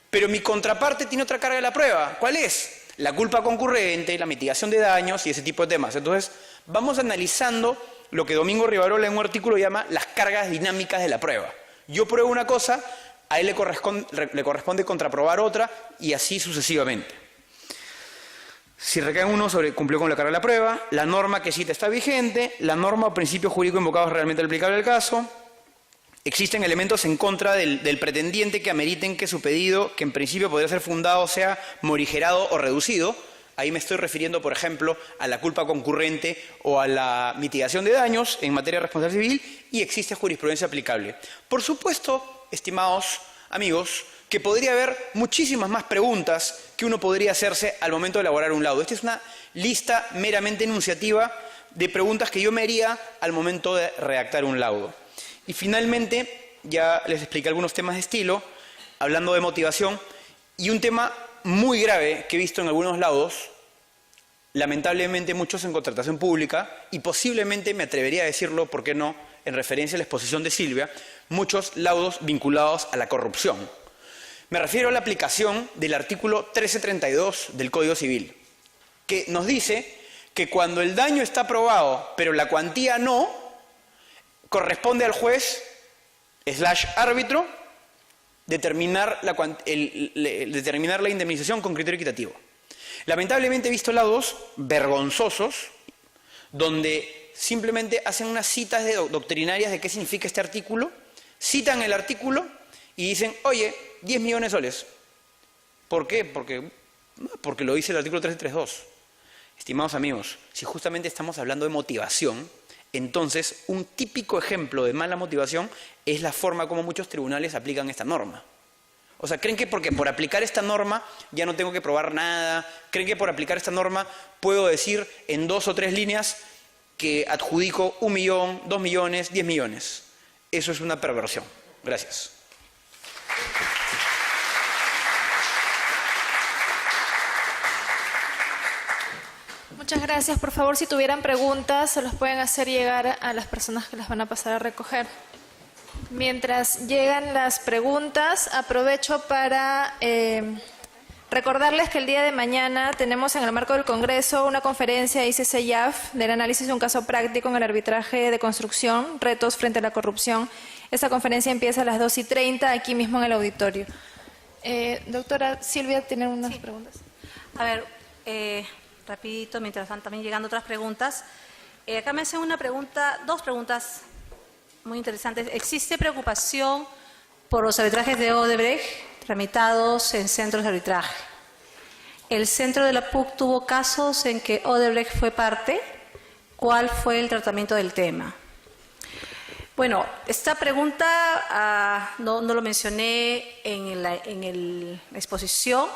F: pero mi contraparte tiene otra carga de la prueba. ¿Cuál es? La culpa concurrente, la mitigación de daños y ese tipo de temas. Entonces, vamos analizando lo que Domingo Rivarola en un artículo llama las cargas dinámicas de la prueba. Yo pruebo una cosa, a él le corresponde contraprobar otra y así sucesivamente. Si recae uno sobre cumplió con la carga de la prueba, la norma que cita está vigente, la norma o principio jurídico invocado es realmente aplicable al caso, existen elementos en contra del pretendiente que ameriten que su pedido, que en principio podría ser fundado, sea morigerado o reducido. Ahí me estoy refiriendo, por ejemplo, a la culpa concurrente o a la mitigación de daños en materia de responsabilidad civil, y existe jurisprudencia aplicable. Por supuesto, estimados amigos, que podría haber muchísimas más preguntas que uno podría hacerse al momento de elaborar un laudo. Esta es una lista meramente enunciativa de preguntas que yo me haría al momento de redactar un laudo. Y finalmente, ya les expliqué algunos temas de estilo, hablando de motivación, y un tema muy grave que he visto en algunos laudos, lamentablemente muchos en contratación pública, y posiblemente me atrevería a decirlo, ¿por qué no?, en referencia a la exposición de Silvia, muchos laudos vinculados a la corrupción. Me refiero a la aplicación del artículo 1332 del Código Civil, que nos dice que cuando el daño está probado, pero la cuantía no, corresponde al juez / árbitro determinar la indemnización con criterio equitativo. Lamentablemente he visto laudos vergonzosos donde simplemente hacen unas citas doctrinarias de qué significa este artículo, citan el artículo y dicen, oye, 10 millones de soles. ¿Por qué? Porque lo dice el artículo 1332. Estimados amigos, si justamente estamos hablando de motivación, entonces un típico ejemplo de mala motivación es la forma como muchos tribunales aplican esta norma. O sea, creen que porque por aplicar esta norma ya no tengo que probar nada, creen que por aplicar esta norma puedo decir en 2 o 3 líneas que adjudico 1 millón, 2 millones, 10 millones. Eso es una perversión. Gracias.
A: Muchas gracias. Por favor, si tuvieran preguntas, se los pueden hacer llegar a las personas que las van a pasar a recoger. Mientras llegan las preguntas, aprovecho para recordarles que el día de mañana tenemos en el marco del Congreso una conferencia ICC-IAF del análisis de un caso práctico en el arbitraje de construcción, retos frente a la corrupción. Esta conferencia empieza a las 2:30 aquí mismo en el auditorio. Doctora Silvia, ¿tiene unas preguntas?
E: A ver, rapidito, mientras van también llegando otras preguntas. Acá me hacen dos preguntas muy interesantes. ¿Existe preocupación por los arbitrajes de Odebrecht tramitados en centros de arbitraje? ¿El centro de la PUC tuvo casos en que Odebrecht fue parte? ¿Cuál fue el tratamiento del tema? Bueno, esta pregunta no lo mencioné en la exposición.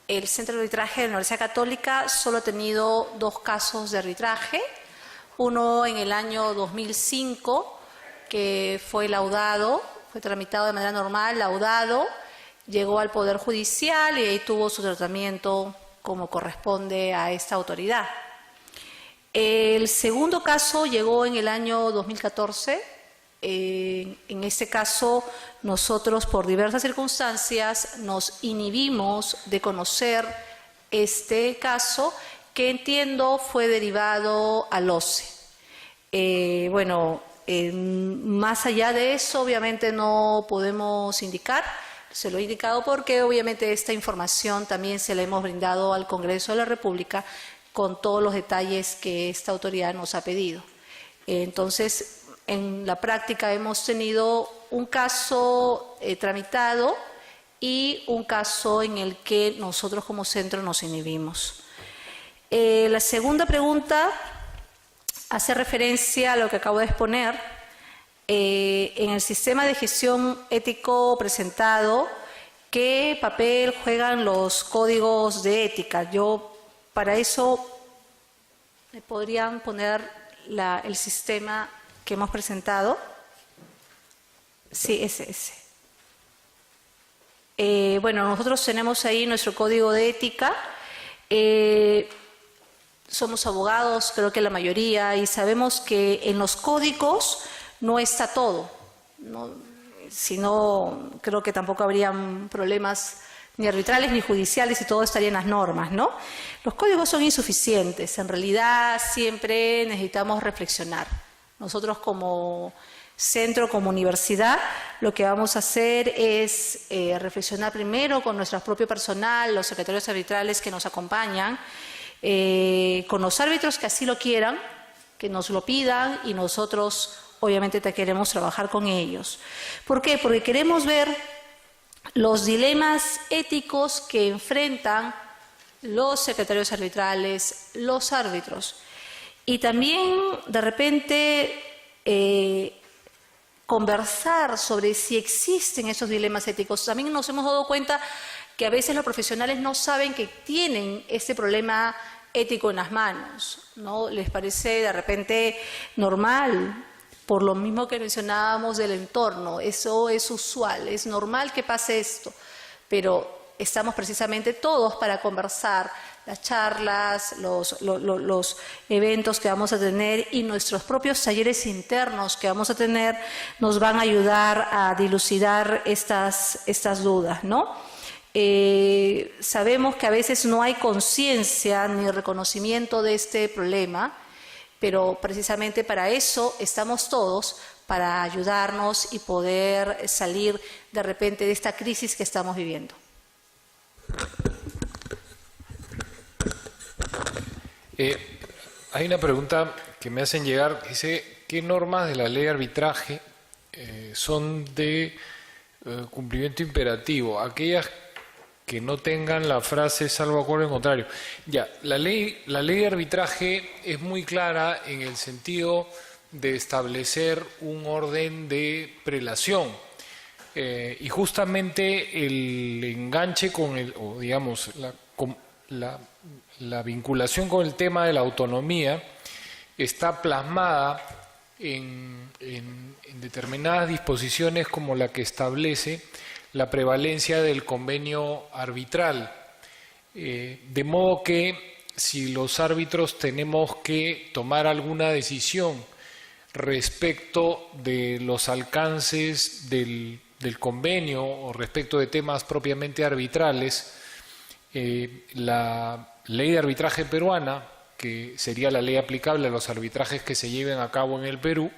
E: El Centro de Arbitraje de la Universidad Católica solo ha tenido 2 casos de arbitraje. Uno en el año 2005, que fue laudado, fue tramitado de manera normal, laudado, llegó al Poder Judicial y ahí tuvo su tratamiento como corresponde a esta autoridad. El segundo caso llegó en el año 2014. En este caso, nosotros por diversas circunstancias nos inhibimos de conocer este caso, que entiendo fue derivado al OCE. Más allá de eso, obviamente no podemos indicar. Se lo he indicado porque obviamente esta información también se la hemos brindado al Congreso de la República con todos los detalles que esta autoridad nos ha pedido. Entonces, en la práctica hemos tenido un caso tramitado y un caso en el que nosotros como centro nos inhibimos. La segunda pregunta hace referencia a lo que acabo de exponer. En el sistema de gestión ético presentado, ¿qué papel juegan los códigos de ética? Para eso, ¿me podrían poner el sistema que hemos presentado? Sí, ese. Bueno, nosotros tenemos ahí nuestro código de ética. Somos abogados, creo que la mayoría, y sabemos que en los códigos no está todo, si no, creo que tampoco habrían problemas ni arbitrales ni judiciales y todo estaría en las normas, ¿no? Los códigos son insuficientes, en realidad siempre necesitamos reflexionar. Nosotros como centro, como universidad, lo que vamos a hacer es reflexionar primero con nuestro propio personal, los secretarios arbitrales que nos acompañan, con los árbitros que así lo quieran, que nos lo pidan y nosotros obviamente queremos trabajar con ellos. ¿Por qué? Porque queremos ver los dilemas éticos que enfrentan los secretarios arbitrales, los árbitros. Y también, de repente, conversar sobre si existen esos dilemas éticos. También nos hemos dado cuenta que a veces los profesionales no saben que tienen este problema ético en las manos, ¿no? Les parece de repente normal. Por lo mismo que mencionábamos del entorno, eso es usual, es normal que pase esto, pero estamos precisamente todos para conversar, las charlas, los eventos que vamos a tener y nuestros propios talleres internos que vamos a tener nos van a ayudar a dilucidar estas dudas, ¿no? Sabemos que a veces no hay conciencia ni reconocimiento de este problema, pero precisamente para eso estamos todos, para ayudarnos y poder salir de repente de esta crisis que estamos viviendo.
D: Hay una pregunta que me hacen llegar, dice, ¿qué normas de la ley de arbitraje son de cumplimiento imperativo? Aquellas que no tengan la frase salvo acuerdo en contrario. Ya, la ley de arbitraje es muy clara en el sentido de establecer un orden de prelación. Y justamente el enganche con o digamos, la vinculación con el tema de la autonomía está plasmada en determinadas disposiciones como la que establece la prevalencia del convenio arbitral. De modo que si los árbitros tenemos que tomar alguna decisión respecto de los alcances del convenio o respecto de temas propiamente arbitrales, la ley de arbitraje peruana, que sería la ley aplicable a los arbitrajes que se lleven a cabo en el Perú,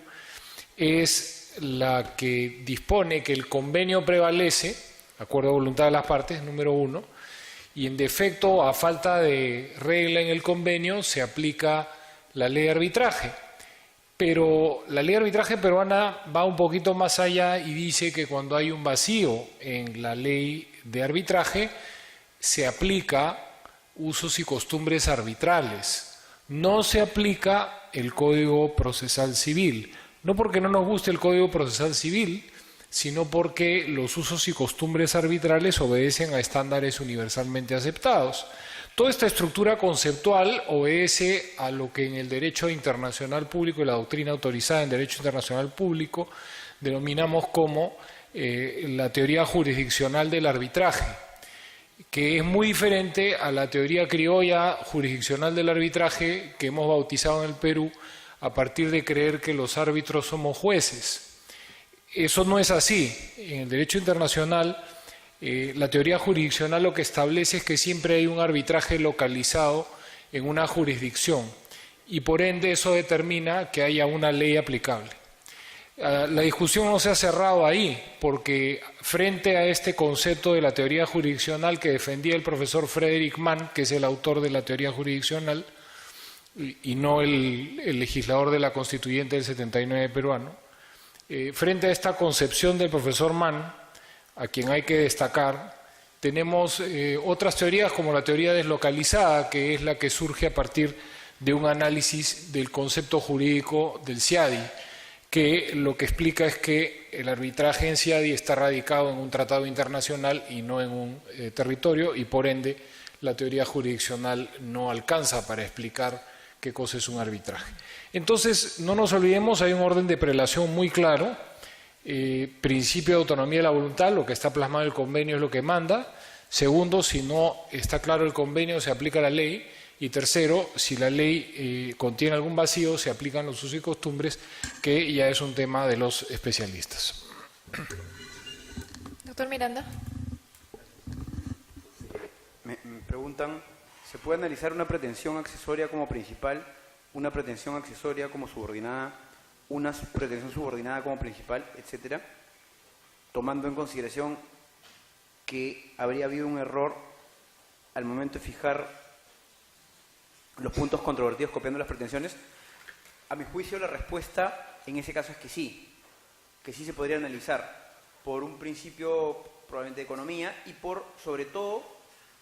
D: es la que dispone que el convenio prevalece, acuerdo de voluntad de las partes, número 1, y en defecto, a falta de regla en el convenio, se aplica la ley de arbitraje. Pero la ley de arbitraje peruana va un poquito más allá y dice que cuando hay un vacío en la ley de arbitraje, se aplica usos y costumbres arbitrales. No se aplica el Código Procesal Civil. No porque no nos guste el Código Procesal Civil, sino porque los usos y costumbres arbitrales obedecen a estándares universalmente aceptados. Toda esta estructura conceptual obedece a lo que en el derecho internacional público y la doctrina autorizada en derecho internacional público denominamos como la teoría jurisdiccional del arbitraje, que es muy diferente a la teoría criolla jurisdiccional del arbitraje que hemos bautizado en el Perú a partir de creer que los árbitros somos jueces. Eso no es así. En el derecho internacional, la teoría jurisdiccional lo que establece es que siempre hay un arbitraje localizado en una jurisdicción y por ende eso determina que haya una ley aplicable. La discusión no se ha cerrado ahí, porque frente a este concepto de la teoría jurisdiccional que defendía el profesor Frederick Mann, que es el autor de la teoría jurisdiccional, y no el legislador de la constituyente del 79 peruano. Frente a esta concepción del profesor Mann, a quien hay que destacar, tenemos otras teorías como la teoría deslocalizada, que es la que surge a partir de un análisis del concepto jurídico del CIADI, que lo que explica es que el arbitraje en CIADI está radicado en un tratado internacional y no en un territorio, y por ende la teoría jurisdiccional no alcanza para explicar qué cosa es un arbitraje. Entonces, no nos olvidemos, hay un orden de prelación muy claro, principio de autonomía de la voluntad, lo que está plasmado en el convenio es lo que manda. Segundo, si no está claro el convenio, se aplica la ley. Y tercero, si la ley contiene algún vacío, se aplican los usos y costumbres, que ya es un tema de los especialistas.
A: Doctor Miranda.
G: Me preguntan, ¿se puede analizar una pretensión accesoria como principal, una pretensión accesoria como subordinada, una pretensión subordinada como principal, etcétera, tomando en consideración que habría habido un error al momento de fijar los puntos controvertidos copiando las pretensiones? A mi juicio, la respuesta en ese caso es que sí se podría analizar por un principio probablemente de economía y sobre todo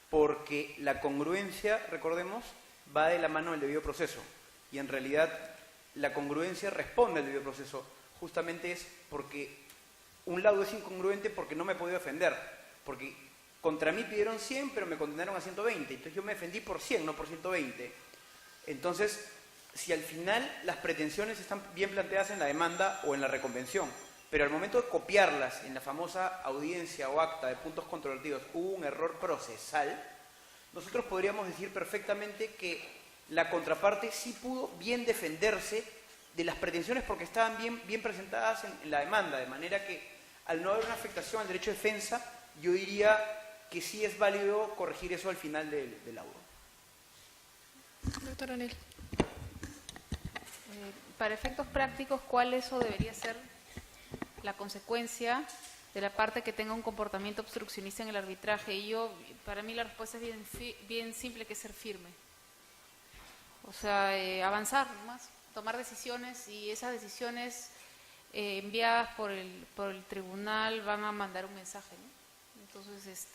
G: porque la congruencia, recordemos, va de la mano del debido proceso, y en realidad la congruencia responde al debido proceso. Justamente es porque un laudo es incongruente porque no me he podido defender, porque contra mí pidieron 100 pero me condenaron a 120, entonces yo me defendí por 100, no por 120. Entonces, si al final las pretensiones están bien planteadas en la demanda o en la reconvención, pero al momento de copiarlas en la famosa audiencia o acta de puntos controvertidos hubo un error procesal, nosotros podríamos decir perfectamente que la contraparte sí pudo bien defenderse de las pretensiones porque estaban bien presentadas en la demanda, de manera que al no haber una afectación al derecho de defensa, yo diría que sí es válido corregir eso al final del laudo.
A: Doctor O'Neill.
C: Para efectos prácticos, ¿cuál eso debería ser la consecuencia de la parte que tenga un comportamiento obstruccionista en el arbitraje? Y para mí la respuesta es bien simple, que es ser firme. O sea, avanzar más, tomar decisiones, y esas decisiones enviadas por el tribunal van a mandar un mensaje, ¿no? Entonces,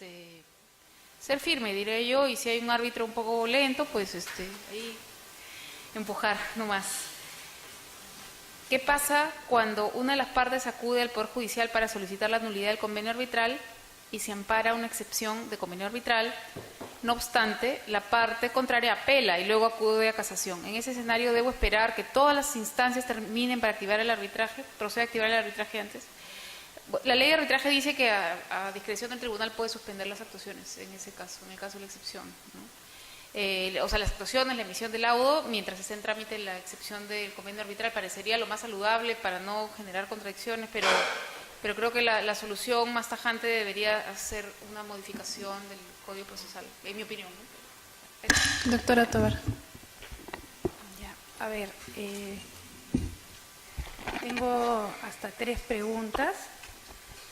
C: ser firme, diré yo, y si hay un árbitro un poco lento, pues ahí empujar nomás. ¿Qué pasa cuando una de las partes acude al Poder Judicial para solicitar la nulidad del convenio arbitral y se ampara una excepción de convenio arbitral? No obstante, la parte contraria apela y luego acude a casación. En ese escenario debo esperar que todas las instancias terminen para activar el arbitraje, proceda a activar el arbitraje antes. La ley de arbitraje dice que a discreción del tribunal puede suspender las actuaciones en ese caso, en el caso de la excepción, ¿no? O sea, las actuaciones, la emisión del laudo, mientras esté en trámite la excepción del convenio arbitral, parecería lo más saludable para no generar contradicciones, pero creo que la solución más tajante debería ser una modificación del Código Procesal, en mi opinión, ¿no?
A: Doctora Tovar.
B: Ya, a ver, tengo hasta 3 preguntas.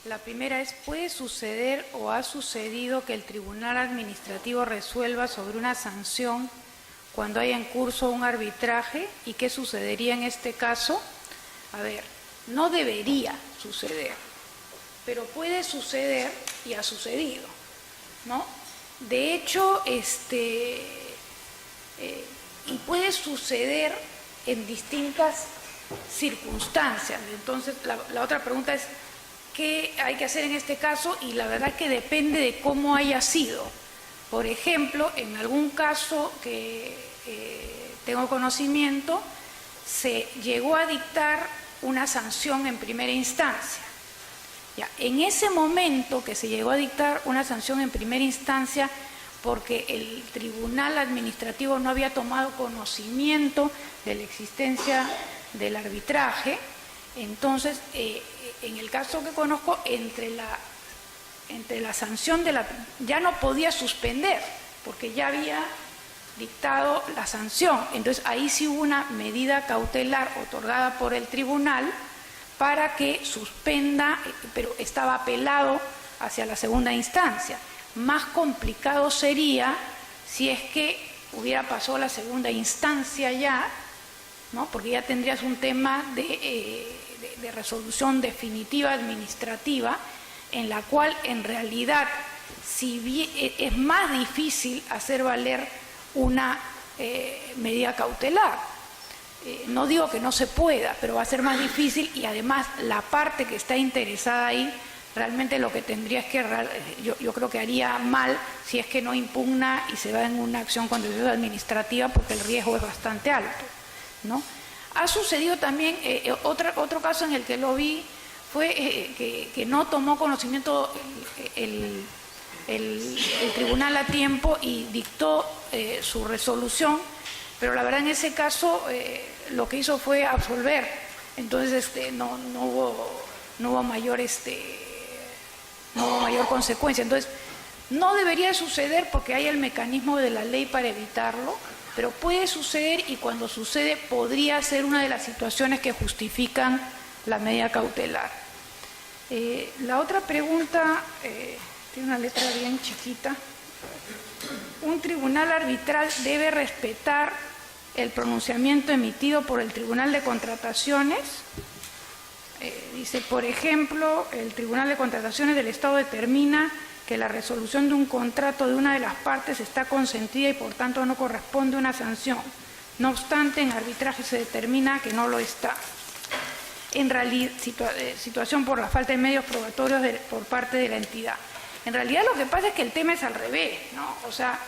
B: La primera es, ¿puede suceder o ha sucedido que el Tribunal Administrativo resuelva sobre una sanción cuando hay en curso un arbitraje? ¿Y qué sucedería en este caso? A ver, no debería suceder, pero puede suceder y ha sucedido, ¿no? De hecho, y puede suceder en distintas circunstancias. Entonces, la otra pregunta es, ¿qué hay que hacer en este caso? Y la verdad que depende de cómo haya sido. Por ejemplo, en algún caso que tengo conocimiento, se llegó a dictar una sanción en primera instancia. Ya, en ese momento que se llegó a dictar una sanción en primera instancia, porque el Tribunal Administrativo no había tomado conocimiento de la existencia del arbitraje, entonces, en el caso que conozco, entre la sanción ya no podía suspender, porque ya había dictado la sanción. Entonces, ahí sí hubo una medida cautelar otorgada por el tribunal para que suspenda, pero estaba apelado hacia la segunda instancia. Más complicado sería si es que hubiera pasado la segunda instancia ya, ¿no? Porque ya tendrías un tema de resolución definitiva administrativa, en la cual en realidad, si bien es más difícil hacer valer una medida cautelar. No digo que no se pueda, pero va a ser más difícil, y además la parte que está interesada ahí realmente lo que tendría es que, yo creo que haría mal si es que no impugna y se va en una acción contenciosa administrativa, porque el riesgo es bastante alto, ¿no? Ha sucedido también, otro caso en el que lo vi fue que no tomó conocimiento el tribunal a tiempo y dictó su resolución, pero la verdad en ese caso lo que hizo fue absolver. Entonces no hubo mayor consecuencia. Entonces no debería suceder, porque hay el mecanismo de la ley para evitarlo, pero puede suceder, y cuando sucede podría ser una de las situaciones que justifican la medida cautelar. La otra pregunta tiene una letra bien chiquita. Un tribunal arbitral debe respetar el pronunciamiento emitido por el Tribunal de Contrataciones. Dice, por ejemplo, el Tribunal de Contrataciones del Estado determina que la resolución de un contrato de una de las partes está consentida y por tanto no corresponde una sanción. No obstante, en arbitraje se determina que no lo está. En realidad, situación por la falta de medios probatorios por parte de la entidad. En realidad lo que pasa es que el tema es al revés, ¿no? O sea,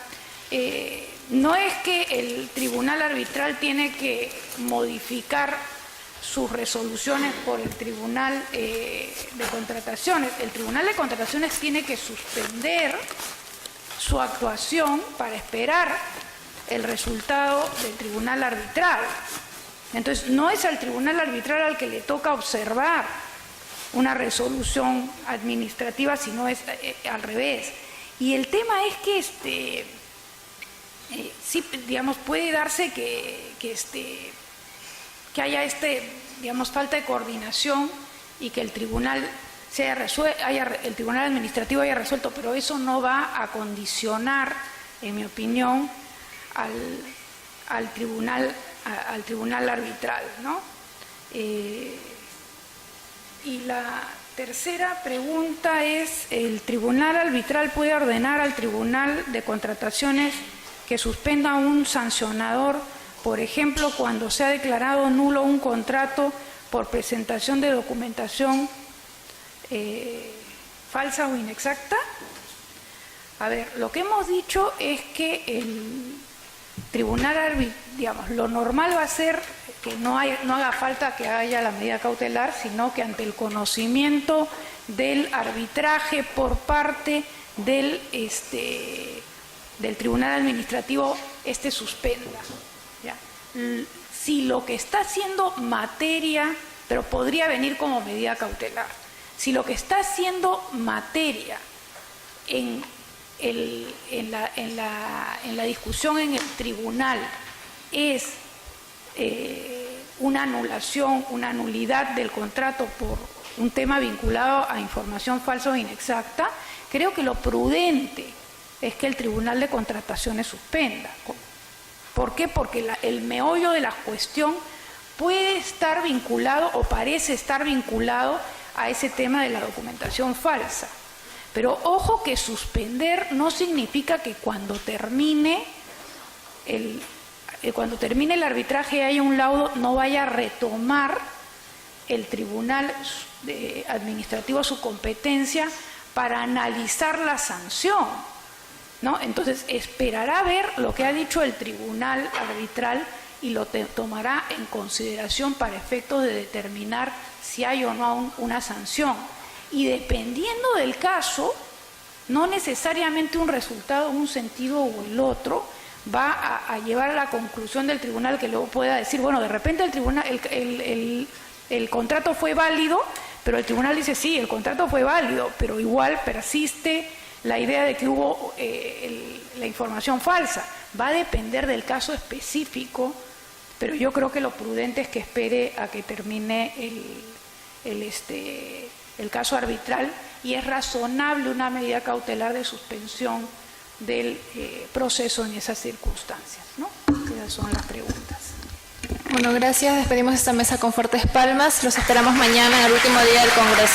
B: no es que el tribunal arbitral tiene que modificar sus resoluciones por el tribunal de contrataciones. El tribunal de contrataciones tiene que suspender su actuación para esperar el resultado del tribunal arbitral. Entonces, no es al tribunal arbitral al que le toca observar una resolución administrativa, sino es al revés. Y el tema es que sí, digamos, puede darse que haya digamos, falta de coordinación y que el tribunal el tribunal administrativo haya resuelto, pero eso no va a condicionar, en mi opinión, al tribunal arbitral, ¿no? Y la tercera pregunta es, ¿el tribunal arbitral puede ordenar al tribunal de contrataciones que suspenda a un sancionador, por ejemplo, cuando se ha declarado nulo un contrato por presentación de documentación falsa o inexacta? A ver, lo que hemos dicho es que el tribunal arbitral, digamos, lo normal va a ser que no haga falta que haya la medida cautelar, sino que ante el conocimiento del arbitraje por parte del tribunal administrativo suspenda, ¿ya? Si lo que está haciendo materia, pero podría venir como medida cautelar, si lo que está haciendo materia en la discusión en el tribunal es una anulación, una nulidad del contrato por un tema vinculado a información falsa o inexacta, creo que lo prudente es que el Tribunal de Contrataciones suspenda. ¿Por qué? Porque el meollo de la cuestión puede estar vinculado o parece estar vinculado a ese tema de la documentación falsa. Pero ojo que suspender no significa que cuando termine el arbitraje y haya un laudo, no vaya a retomar el tribunal administrativo su competencia para analizar la sanción, ¿no? Entonces esperará ver lo que ha dicho el tribunal arbitral y lo tomará en consideración para efectos de determinar si hay o no una sanción. Y dependiendo del caso, no necesariamente un resultado, un sentido o el otro, va a llevar a la conclusión del tribunal, que luego pueda decir, bueno, de repente el tribunal, el contrato fue válido, pero el tribunal dice, sí, el contrato fue válido, pero igual persiste la idea de que hubo la información falsa. Va a depender del caso específico, pero yo creo que lo prudente es que espere a que termine el caso arbitral, y es razonable una medida cautelar de suspensión del proceso en esas circunstancias, ¿no? Esas son las preguntas.
A: Bueno, gracias. Despedimos esta mesa con fuertes palmas. Los esperamos mañana en el último día del Congreso.